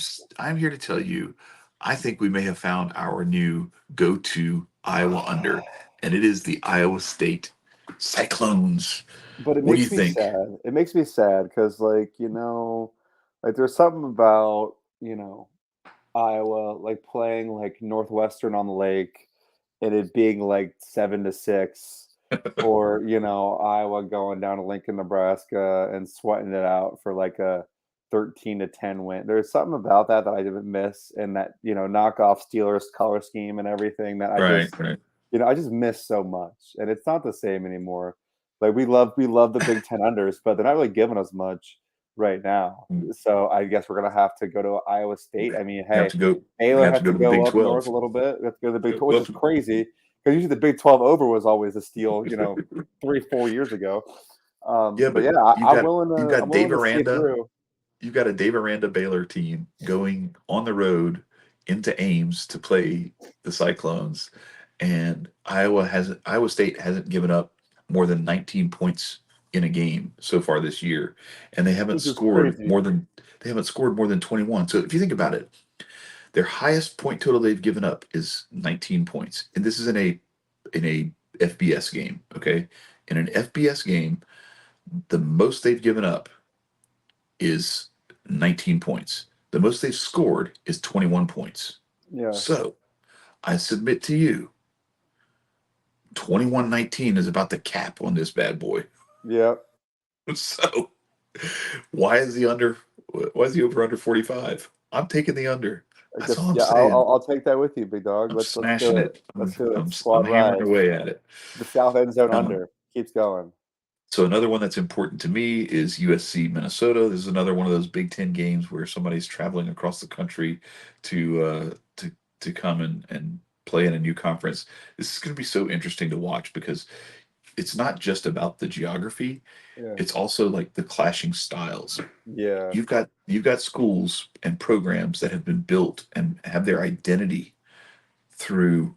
here to tell you, I think we may have found our new go-to Iowa under, and it is the Iowa State Cyclones. But it What do you makes me think? sad. It makes me sad because, like, like there's something about, Iowa, like playing like Northwestern on the lake and it being like 7-6, or, Iowa going down to Lincoln, Nebraska and sweating it out for like a 13-10 win. There's something about that I didn't miss, and that, knockoff Steelers color scheme and everything that Right, right. I just miss so much. And it's not the same anymore. Like we love the Big Ten unders, but they're not really giving us much right now. We So I guess we're gonna have to go to Iowa State. I mean, have hey, to go. We Baylor have to has go to to the go Big up north 12. a little bit. We have to go to the Big 12, which Well, is crazy because usually the Big 12 over was always a steal, 3-4 years ago. yeah, But but yeah, you've I'm got willing Dave to see it Aranda. through. You've got a Dave Aranda Baylor team going on the road into Ames to play the Cyclones, and Iowa State hasn't given up more than 19 points in a game so far this year, and Which is crazy. they haven't scored more than 21. So if you think about it, their highest point total they've given up is 19 points, and this is in a FBS game. Okay, in an FBS game, the most they've given up is 19 points. The most they've scored is 21 points. Yeah. So I submit to you, 21-19 is about the cap on this bad boy. Yeah. So why is the under? Why is the over under 45? I'm taking the under. I That's all guess, I'm yeah, I'll, saying. I'll I'll take that with you, big dog. I'm Let's do smashing it. it. Let's do it. I'm Squad hammering ride. away at it. The South End Zone Um, under keeps going. so another one that's important to me is USC Minnesota. This is another one of those Big Ten games where somebody's traveling across the country to to come and play in a new conference. This is going to be so interesting to watch because it's not just about the geography; Yeah. it's also like the clashing styles. Yeah. You've got schools and programs that have been built and have their identity through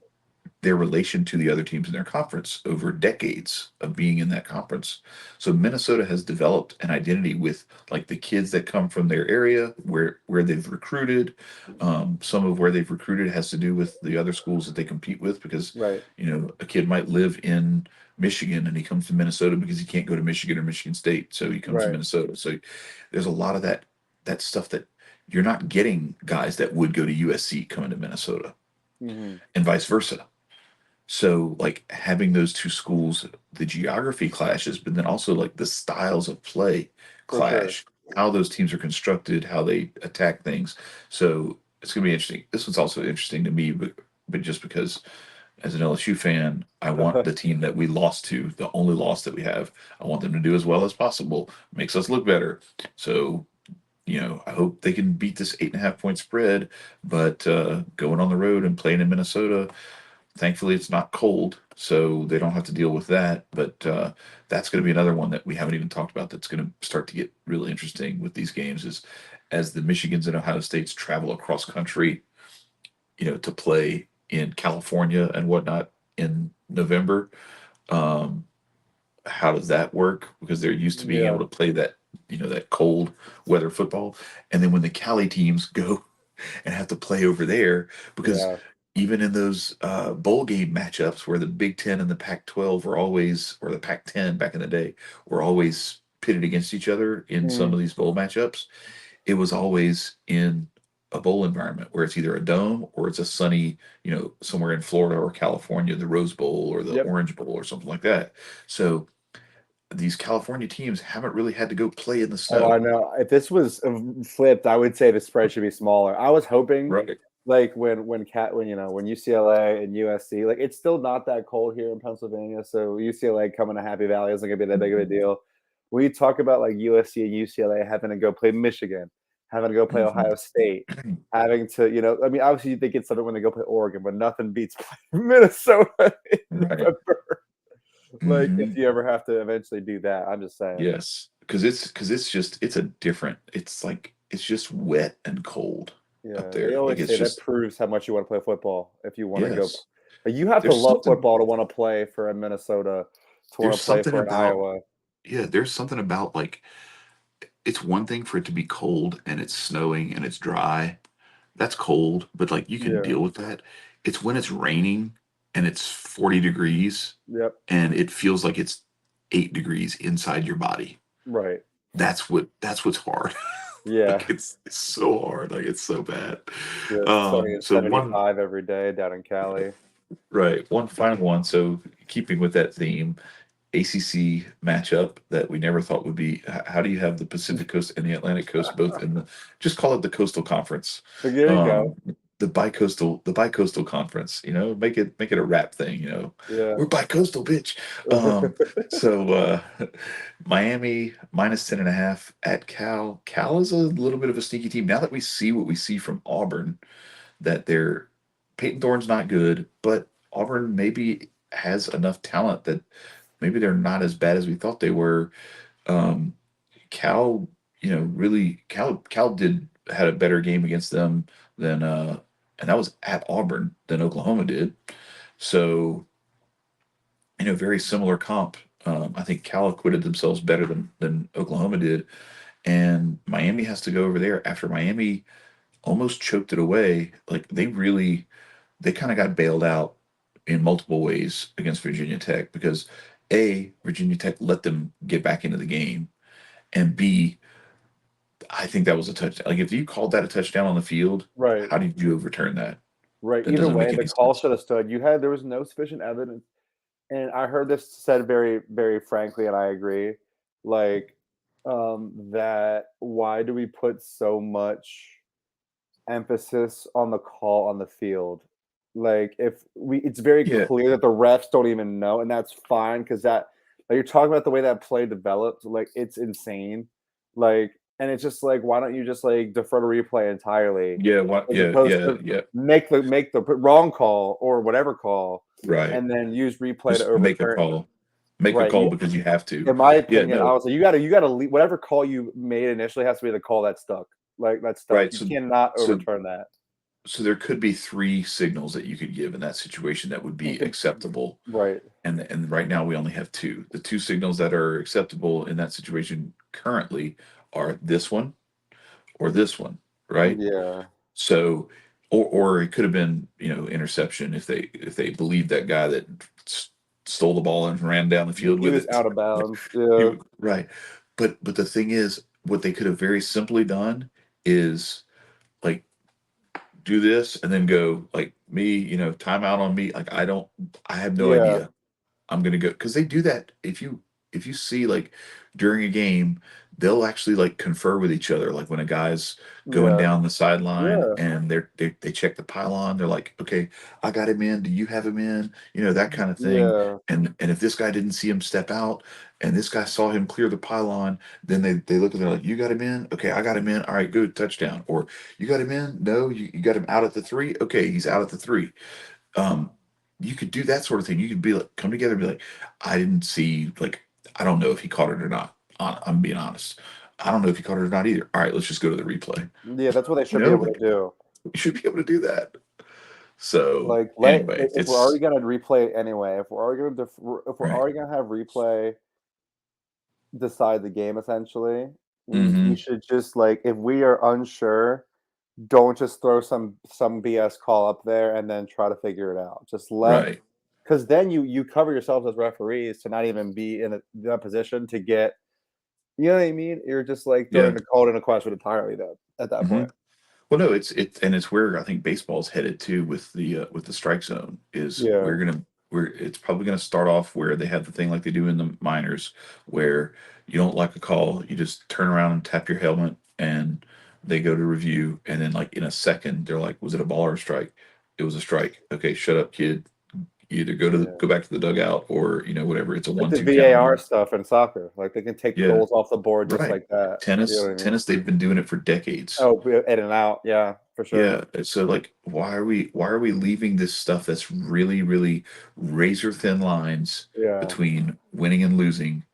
their relation to the other teams in their conference over decades of being in that conference. So Minnesota has developed an identity with like the kids that come from their area where they've recruited. Some of where they've recruited has to do with the other schools that they compete with because Right. a kid might live in Michigan and he comes to Minnesota because he can't go to Michigan or Michigan State, so he comes to Right. Minnesota. So there's a lot of that stuff that you're not getting guys that would go to USC coming to Minnesota Hmm. and vice versa. So, like having those two schools, the geography clashes, but then also like the styles of play For sure. clash, how those teams are constructed, how they attack things. So it's gonna be interesting. This one's also interesting to me, but just because as an LSU fan, I want the team that we lost to, the only loss that we have, I want them to do as well as possible. Makes us look better. So, I hope they can beat this 8.5 point spread, but going on the road and playing in Minnesota. Thankfully, it's not cold, so they don't have to deal with that. But that's going to be another one that we haven't even talked about. That's going to start to get really interesting with these games, is as the Michigans and Ohio States travel across country, to play in California and whatnot in November. Um, how does that work? Because they're used to being able Yeah. to play that cold weather football, and then when the Cali teams go and have to play over there, because Yeah. even in those bowl game matchups where the Big Ten and the Pac-12 were always, or the Pac-10 back in the day, were always pitted against each other in some Mm. of these bowl matchups, it was always in a bowl environment where it's either a dome or it's a sunny, somewhere in Florida or California, the Rose Bowl or the Yep. Orange Bowl or something like that. So these California teams haven't really had to go play in the Oh, I snow. know. If this was flipped, I would say the spread should be smaller. I was hoping Right. like when UCLA and USC, like it's still not that cold here in Pennsylvania, so UCLA coming to Happy Valley isn't gonna be that big of a Mhm. deal. When you talk about like USC and UCLA having to go play Michigan, having to go play Mhm. Ohio State, having to, I mean, obviously they get something when they go play Oregon, but nothing beats playing Minnesota in Right. November. Like if Mhm. you ever have to eventually do that, I'm just saying. Yes, because it's just it's a different. It's like it's just wet and cold up Yeah, they there. Like always it's say that just proves how much you wanna play football if you wanna go. yes. But you have to There's love something football to wanna play for a Minnesota, to wanna there's play something for an about Iowa. yeah, there's something about like it's one thing for it to be cold and it's snowing and it's dry. That's cold, but like you can Yeah, deal with that. It's when it's raining and it's 40 degrees yep, and it feels like it's 8 degrees inside your body. right. That's what's hard. Yeah, Like it's so hard. Like it's so bad. yeah, it's sunny and So one 75 every day down in Cali. right, one final one. So keeping with that theme, ACC matchup that we never thought would be. How do you have the Pacific Coast and the Atlantic Coast both in the? Just call it the Coastal Conference, There you go. um, the bicoastal conference. Make it a rap thing. Yeah. We're bicoastal, bitch. So Miami -10.5 at Cal. Cal is a little bit of a sneaky team. Now that we see what we see from Auburn, that they're Peyton Thorne's not good, but Auburn maybe has enough talent that maybe they're not as bad as we thought they were. Um, Cal, really Cal did had a better game against them than and that was at Auburn than Oklahoma did. So, very similar comp. I think Cal acquitted themselves better than Oklahoma did, and Miami has to go over there after Miami almost choked it away. Like they kind of got bailed out in multiple ways against Virginia Tech because A, Virginia Tech let them get back into the game, and B, I think that was a touchdown. Like if you called that a touchdown on the field, Right, how did you overturn that? right. That Either doesn't way, make the any call sense. should have stood. There was no sufficient evidence, and I heard this said very, very frankly, and I agree. Like, that why do we put so much emphasis on the call on the field? Like, if we it's very Yeah, clear that the refs don't even know, and that's fine because you're talking about the way that play developed, like, it's insane. Like, and it's just like, why don't you just, like, defer to replay entirely yeah, what? as Yeah, opposed yeah, to yeah. make the wrong call or whatever call, Right. and then use replay to Just make a overturn. call. Make a Right, call because you have to. in my Yeah, opinion, I no. was like, you gotta lea whatever call you made initially has to be the call that stuck. Like, that stuck. Right. You So cannot so overturn that. so there could be three signals that you could give in that situation that would You be could acceptable. Right. And right now we only have two. The two signals that are acceptable in that situation currently are this one or this one, right? Yeah. So, or it could have been, interception if they believe that guy that stole the ball and ran down the field He with was it. out of bounds. Yeah. Right. But the thing is, what they could have very simply done is like do this and then go like me, timeout on me. Like I have no Yeah. idea. I'm gonna go because they do that. If you see like during a game, they'll actually like confer with each other. Like when a guy's going Yeah. down the sideline Yeah. and they check the pylon, they're like, okay, I got him in. Do you have him in? That kind of thing. Yeah. And if this guy didn't see him step out and this guy saw him clear the pylon, then they look at they're like, you got him in? Okay, I got him in. All right, good touchdown. Or you got him in? No, you got him out at the three. Okay, he's out at the three. um, you could do that sort of thing. You could be like, come together and be like, I didn't see, like, I don't know if he caught it or not. I'm being honest. I don't know if he caught it or not either. All right, let's just go to the replay. Yeah, that's what they should be able to Like do. you should be able to do that. So Like, anyway, if we're already it's gonna replay it anyway, if we're right. already gonna have replay decide the game essentially, we Hmm. should just, like, if we are unsure, don't just throw some BS call up there and then try to figure it out. Just let Right. because then you cover yourselves as referees to not even be in that position to get, you know what I mean? You're just, like, Yeah. throwing the call into question entirely then at that Hmm. point. Well, no, it's where I think baseball's headed too with the strike zone is Yeah. it's probably gonna start off where they have the thing like they do in the minors, where you don't like a call, you just turn around and tap your helmet and They go to review, and then like in a second, they're like, "Was it a ball or a strike?" It was a strike. Okay, shut up, kid. You either Yeah. go back to the dugout, or whatever. It's a Like the 1-2 count VAR anymore. stuff in soccer, like they can take Yeah, goals off the board just right. like that. You know Tennis, what I mean? tennis. They've been doing it for decades. Oh, in and out. Yeah, for sure. Yeah. So like, why are we leaving this stuff that's really, really razor thin lines Yeah, between winning and losing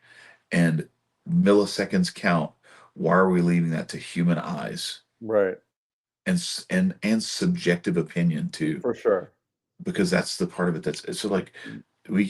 and milliseconds count? Why are we leaving that to human eyes right. and and subjective opinion too? For sure. Because that's the part of it that's so like we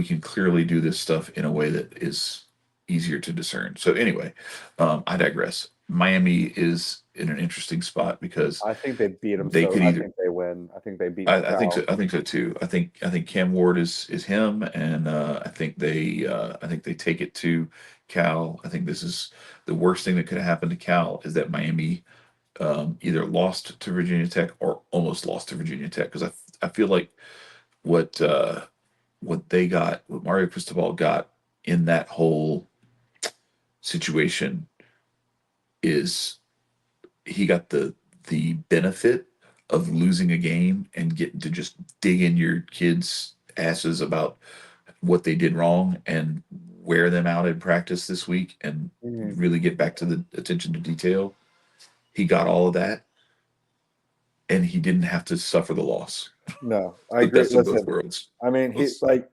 can clearly do this stuff in a way that is easier to discern. So anyway, I digress. Miami is in an interesting spot because I think they beat them, they so could I either. think they win. I think they beat I think so. Cal. I think so too. I think Cam Ward is him, and I think they take it to Cal. I think this is the worst thing that could have happened to Cal is that Miami either lost to Virginia Tech or almost lost to Virginia Tech because I feel like what what they got, what Mario Cristobal got in that whole situation is he got the benefit of losing a game and getting to just dig in your kids' asses about what they did wrong and wear them out in practice this week and Mhm. really get back to the attention to detail. He got all of that and he didn't have to suffer the loss. No, I The agree. best of both Listen, worlds. I mean, he Let's, like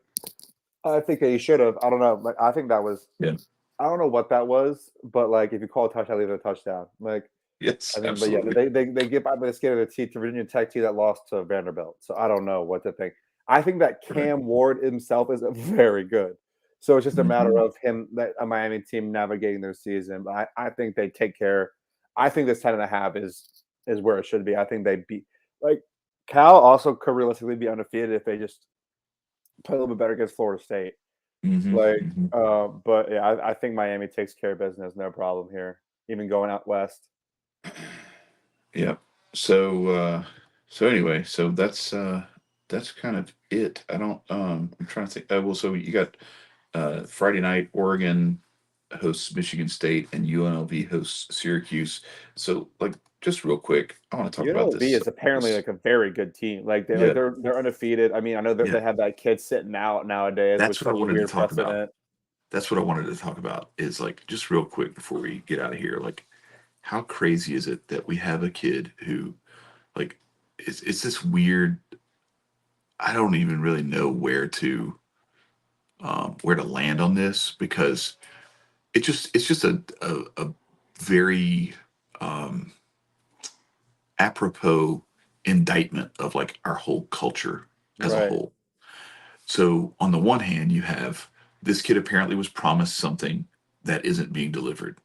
I think that he should have. I don't know. Like I think that was. yeah. I don't know what that was, but like if you call a touchdown, leave it a touchdown. Like Yes, I think, but yeah, absolutely. they get by the skin of their teeth to Virginia Tech team that lost to Vanderbilt. So I don't know what to think. I think that Right. Cam Ward himself is very good. So it's just a matter Hmm. of him that a Miami team navigating their season. But I think they take care. I think this 10.5 is where it should be. I think they beat like Cal also could realistically be undefeated if they just play a little bit better against Florida State. Hmm. Like, Hmm. but yeah, I think Miami takes care of business, no problem here. Even going out west. Yeah. So so anyway, so that's kind of it. I don't I'm trying to think. Well, so you got Friday night Oregon hosts Michigan State and UNLV hosts Syracuse. So like just real quick, I want to talk about UNLV this is apparently this like a very good team. Like yeah, they're undefeated. I mean, I know that yeah. they have that kid sitting out nowadays, That's which is what I such a wanted to weird talk about. precedent. That's what I wanted to talk about is like just real quick before we get out of here, like how crazy is it that we have a kid who like it's this weird I don't even really know where to land on this because it's just a very um, apropos indictment of like our whole culture as a Right, whole. So on the one hand, you have this kid apparently was promised something that isn't being delivered.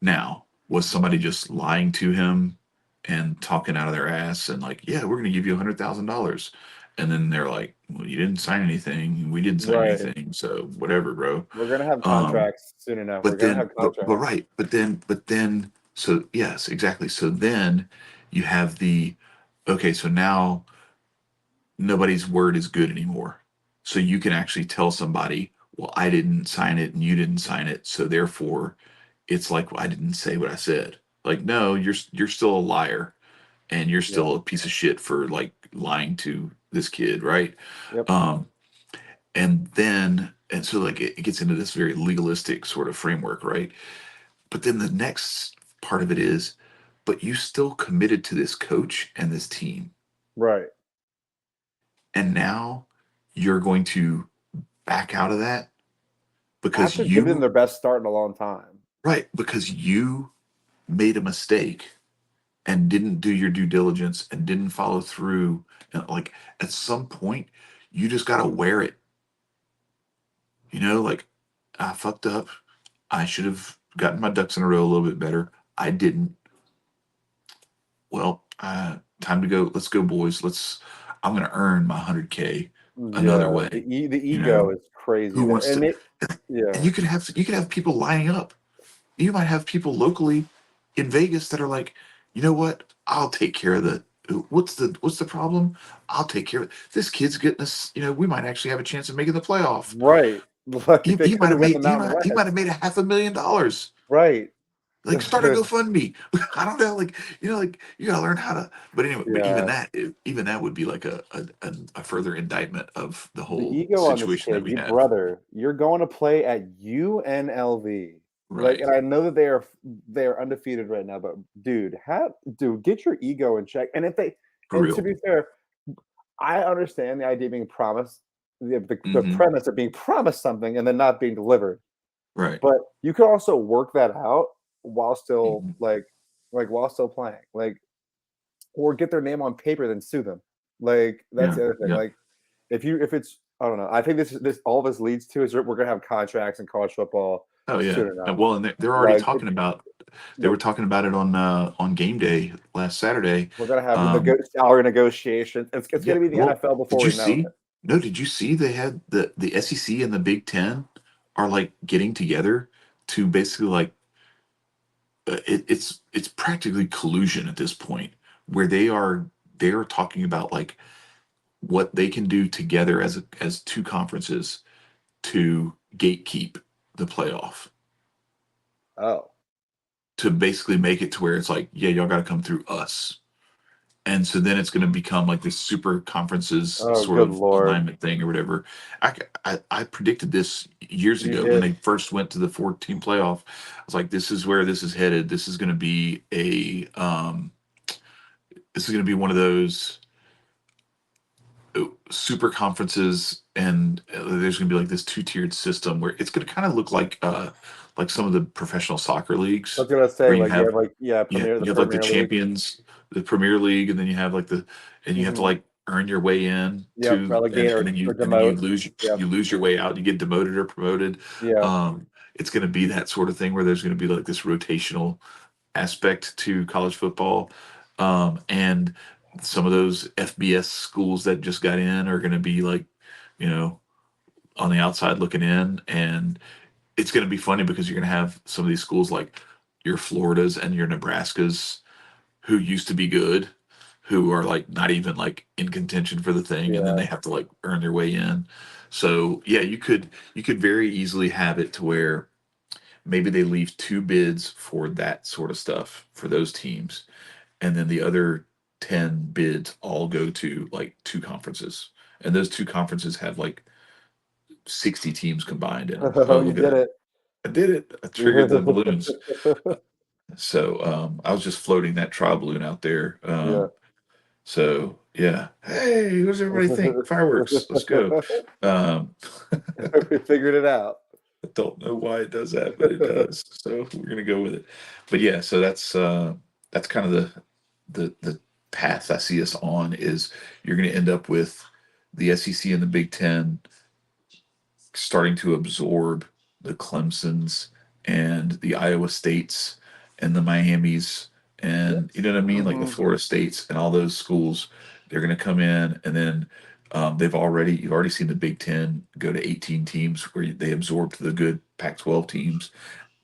Now, was somebody just lying to him and talking out of their ass and like, yeah, we're going to give you $100,000, and then they're like, well, you didn't sign anything, we didn't sign right. anything, so whatever, bro. We're gonna have Um, contracts soon enough. We're gonna have but contracts. right, but then, so yes, exactly. So then you have the okay. So now nobody's word is good anymore. So you can actually tell somebody, well, I didn't sign it and you didn't sign it, so therefore, it's like well, I didn't say what I said. Like, no, you're still a liar, and you're Yeah. still a piece of shit for like lying to this kid, right? Yep. Um, and so like it gets into this very legalistic sort of framework, right? But then the next part of it is, but you still committed to this coach and this team. Right. And now you're going to back out of that because After giving them you, their best start in a long time. right, because you made a mistake and didn't do your due diligence and didn't follow through. And like at some point, you just got to wear it, like I fucked up. I should have gotten my ducks in a row a little bit better. I didn't. Well, time to go. Let's go, boys. I'm going to earn my 100K another Yeah. way. The You ego know, is crazy who there. wants And to? it And yeah. you could have people lining up. You might have people locally in Vegas that are like, you know what? I'll take care of the. What's the problem? I'll take care of it. This kid's getting us. We might actually have a chance of making the playoff. Right. Like they He could might have have win the made Mountain he might have West. made $500,000. Right. Like start a GoFundMe. I don't know, like like you gotta learn how to. But anyway, but Yeah. even that would be like a further indictment of the The whole ego on this situation that kid, we you have. brother, you're going to play at UNLV. Like, Right. and I know that they are undefeated right now, but dude, get your ego in check. And if they For and to real. be fair, I understand the idea of being promised the Hmm. premise of being promised something and then not being delivered. Right. But you could also work that out while still Hmm. while still playing. Like, or get their name on paper, then sue them. Like, that's Yeah. the other thing. Yeah. Like, if it's I don't know. I think this all this leads to is we're gonna have contracts in college football Oh yeah. soon enough. Well, and they're already Like, talking about. They yep, were talking about it on game day last Saturday. we're gonna have Um, salary negotiations. It's yeah. gonna be the Well, NFL did before you we know see? it. No, did you see they had the SEC and the Big Ten are like getting together to basically like it's practically collusion at this point where they are talking about like what they can do together as two conferences to gatekeep the playoff, Oh, to basically make it to where it's like, yeah, y'all got to come through us. And so then it's going to become like this super conferences oh, sort good of lord, alignment thing or whatever. I predicted this years you ago when did. they first went to the 14 playoff. I was like, this is where this is headed. This is going to be this is going to be one of those super conferences, and there's going to be like this two-tiered system where it's going to kind of look like some of the professional soccer I leagues was gonna say, where you like, you have have, like, yeah, yeah, Premier the you have like the Premier League. champions, the Premier League, and then you have like and you have to Mhm. like earn your way in Yep, to, relegate and then or you demote. lose Yep, your way out. You get demoted or promoted. yeah. It's going to be that sort of thing where there's going to be like this rotational aspect to college football, and some of those FBS schools that just got in are going to be like, you know, on the outside looking in, and it's going to be funny because you're going to have some of these schools like your Floridas and your Nebraskas who used to be good, who are like not even like in contention for the thing, and then Yeah. they have to like earn their way in. So yeah, you could very easily have it to where maybe they leave two bids for that sort of stuff for those teams, and then the other 10 bids all go to like two conferences, and those two conferences have like 60 teams combined in them. Oh, Oh, you look at did that. it. I did it. I triggered the balloons. So I was just floating that trial balloon out there. Yeah. So yeah. Hey, what does everybody think? Fireworks. Let's go. Um, We figured it out. I don't know why it does that, but it does. So we're gonna go with it. But yeah, so that's kind of the path I see us on is you're gonna end up with the SEC and the Big Ten starting to absorb the Clemsons and the Iowa States and the Miamis, and you know what I mean, like the Mhm. Florida States and all those schools. They're going to come in, and then you've already seen the Big Ten go to 18 teams where they absorbed the good Pac-12 teams.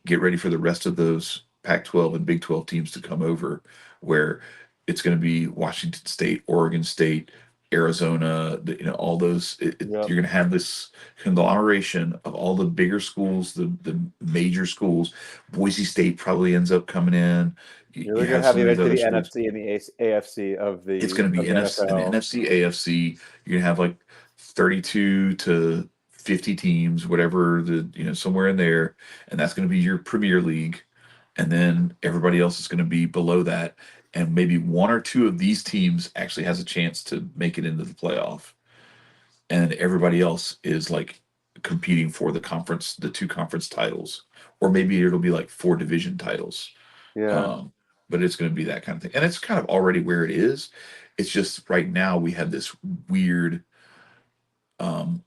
Get ready for the rest of those Pac-12 and Big 12 teams to come over, where it's going to be Washington State, Oregon State, Arizona, all those. Yep. You're going to have this conglomeration of all the bigger schools, the major schools. Boise State probably ends up coming in. You You're gonna have have some of these eventually other the schools. NFC and the AFC It's going to be of the an NFL. NFC, AFC. You're going to have like 32 to 50 teams, whatever somewhere in there, and that's going to be your Premier League, and then everybody else is going to be below that, and maybe one or two of these teams actually has a chance to make it into the playoff, and everybody else is like competing for the two conference titles, or maybe it'll be like four division titles. Yeah. um, but it's going to be that kind of thing, and it's kind of already where it is. It's just right now we have this weird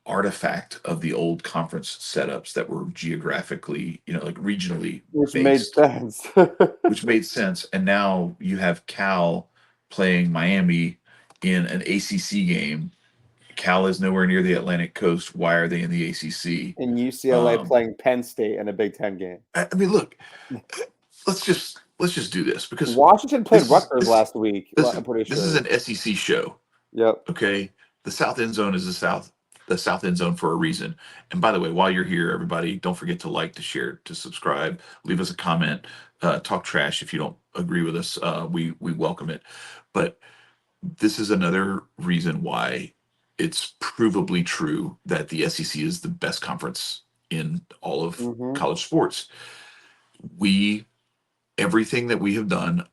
artifact of the old conference setups that were geographically, like regionally Which made based, sense. which made sense. And now you have Cal playing Miami in an ACC game. Cal is nowhere near the Atlantic coast. Why are they in the ACC? And UCLA Um, playing Penn State in a Big Ten game. I mean, look, let's just do this because Washington played this is Rutgers this last week, listen, I'm pretty this is sure. an SEC show. Yep. Okay, the South end zone is the South end zone for a reason. And by the way, while you're here, everybody, don't forget to like, to share, to subscribe, leave us a comment. talk trash if you don't agree with us. We welcome it, but this is another reason why it's provably true that the SEC is the best conference in all of Mm-hmm. college sports. We Everything that we have done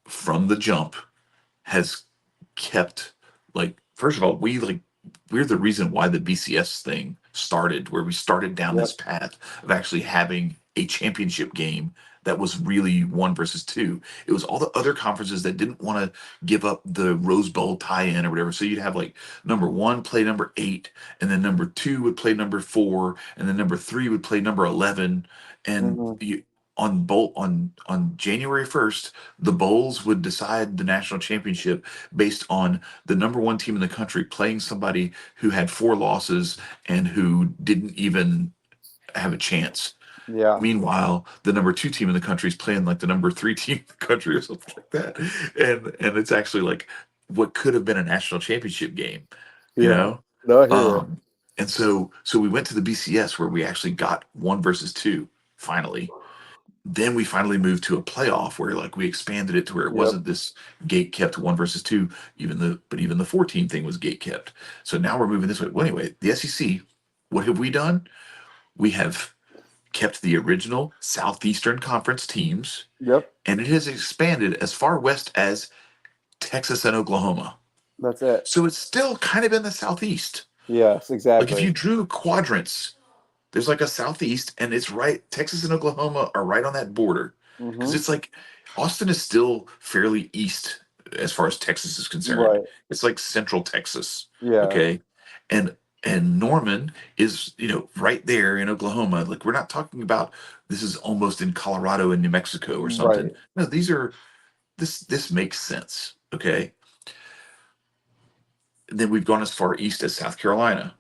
from the jump has kept, like, first of all, we're the reason why the BCS thing started, where we started down this Yep. path of actually having a championship game that was really one versus two. It was all the other conferences that didn't want to give up the Rose Bowl tie-in or whatever. So you'd have like number one play number 8, and then number 2 would play number 4, and then number 3 would play number 11, and Mm-hmm. on January 1st, the bowls would decide the national championship based on the number one team in the country playing somebody who had 4 losses and who didn't even have a chance. Yeah. Meanwhile, the number 2 team in the country is playing like the number 3 team in the country or something like that, and it's actually like what could have been a national championship game, you Yeah. know. No, I hear you. Um, and so we went to the BCS where we actually got 1 versus 2 finally. Then we finally moved to a playoff where like we expanded it to where it Yep. wasn't this gate kept 1 versus 2. Even the 14 thing was gate kept. So now we're moving this way. Well, anyway, the SEC, what have we done? We have kept the original Southeastern Conference teams, Yep. and it has expanded as far west as Texas and Oklahoma. That's it. So it's still kind of in the Southeast. Yes, Like if exactly. you drew quadrants, there's like a Southeast, and it's right. Texas and Oklahoma are right on that border because Mm-hmm. it's like Austin is still fairly east as far as Texas is concerned. Right. It's like Central Texas, Yeah. okay, and Norman is right there in Oklahoma. Like we're not talking about this is almost in Colorado and New Mexico or something. Right. No, this makes sense, okay. And then we've gone as far east as South Carolina,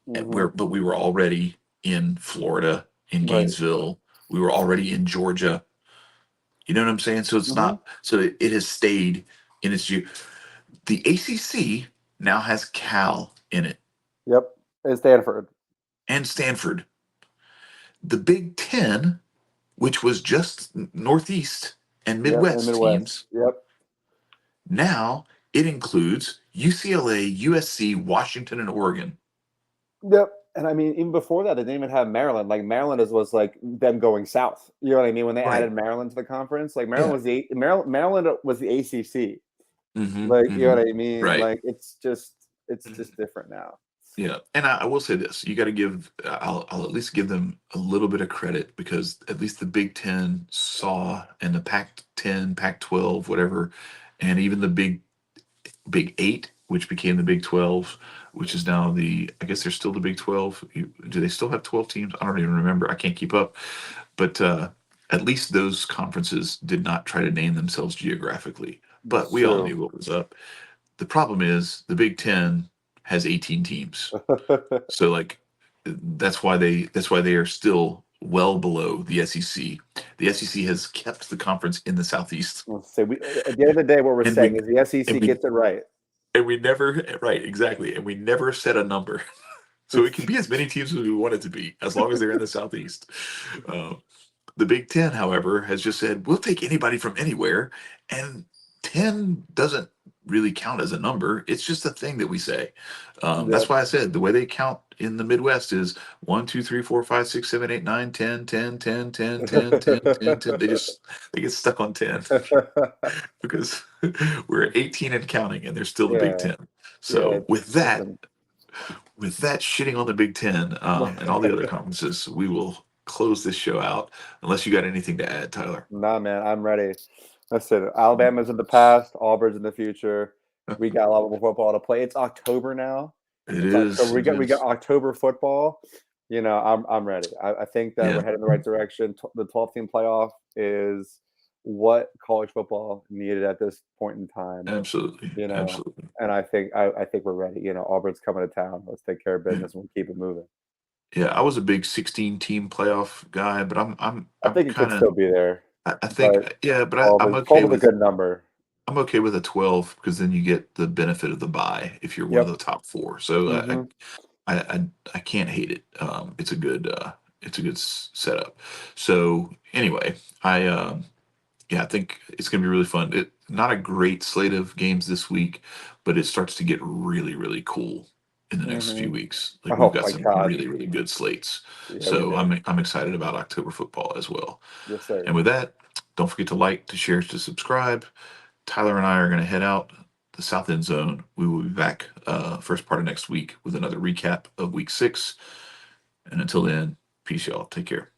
Mm-hmm. but we were already in Florida, in Right. Gainesville. We were already in Georgia. You know what I'm saying? So it's Mm-hmm. not. So it has stayed in its. The ACC now has Cal in it Yep. And Stanford. and Stanford. The Big Ten, which was just Northeast and Yep. And Midwest Midwest. teams, Yep. now it includes UCLA, USC, Washington, and Oregon. Yep. And I mean, even before that, they didn't even have Maryland. Like Maryland was like them going south. You know what I mean? When they Right. added Maryland to the conference, like Yeah. Maryland was the ACC. Mm-hmm. Like you know Mm-hmm. what I mean? Right. Like it's just different now. Yeah, and I will say this: you got to give. I'll at least give them a little bit of credit because at least the Big Ten saw, and the Pac-10, Pac-12, whatever, and even the Big Eight, which became the Big 12, which is now I guess they're still the Big 12. Do they still have 12 teams? I don't even remember. I can't keep up. But at least those conferences did not try to name themselves geographically. But It's we all true. knew what was up. The problem is the Big Ten has 18 teams. So like that's why they are still well below the SEC. The SEC has kept the conference in the Southeast, Let's say at the end of the day, what we're and saying we is the and SEC we gets it right. and we never right exactly, and we never set a number. So it can be as many teams as we want it to be, as long as they're in the Southeast. Um, the Big Ten, however, has just said we'll take anybody from anywhere, and 10 doesn't really count as a number. It's just a thing that we say. That's Yep. why I said the way they count in the Midwest is 1, 2, 3, 4, 5, 6, 7, 8, 9, 10, 10, 10, 10, 10, 10, 10, 10. They get stuck on 10 because we're at 18 and counting, and they're still the Big Yeah. Ten. Yeah. So Listen. with that shitting on the Big Ten and all the other conferences, we will close this show out. Unless you got anything to add, Tyler. Nah, man, I'm ready. Listen, Alabama's in the past, Auburn's in the future. We got a lot more football to play. It's October now. It It's October. is. We It got is. October football. I'm ready. I think that we're Yeah, heading in the right direction. The 12 team playoff is what college football needed at this point in time. absolutely. You know, Absolutely. and I think we're ready. Auburn's coming to town. Let's take care of Yeah. business and we'll keep it moving. Yeah, I was a big 16 team playoff guy, but I I'm think it could kind of still be there, I think but yeah, but 12 is 12 is a good number. I'm okay with a 12 because then you get the benefit of the bye if you're one of Yep. the top 4. So Hmm. I can't hate it. It's a good it's a good setup. So anyway, I think it's going to be really fun. Not a great slate of games this week, but it starts to get really, really cool in the next few Hmm. weeks. Like we've Oh got my some God. really, really good slates. Yeah, we So do. I'm excited about October football as well. Yes, sir. And with that, don't forget to like, to share, to subscribe. Tyler and I are going to head out the South End Zone. We will be back first part of next week with another recap of Week 6. And until then, peace, y'all. Take care.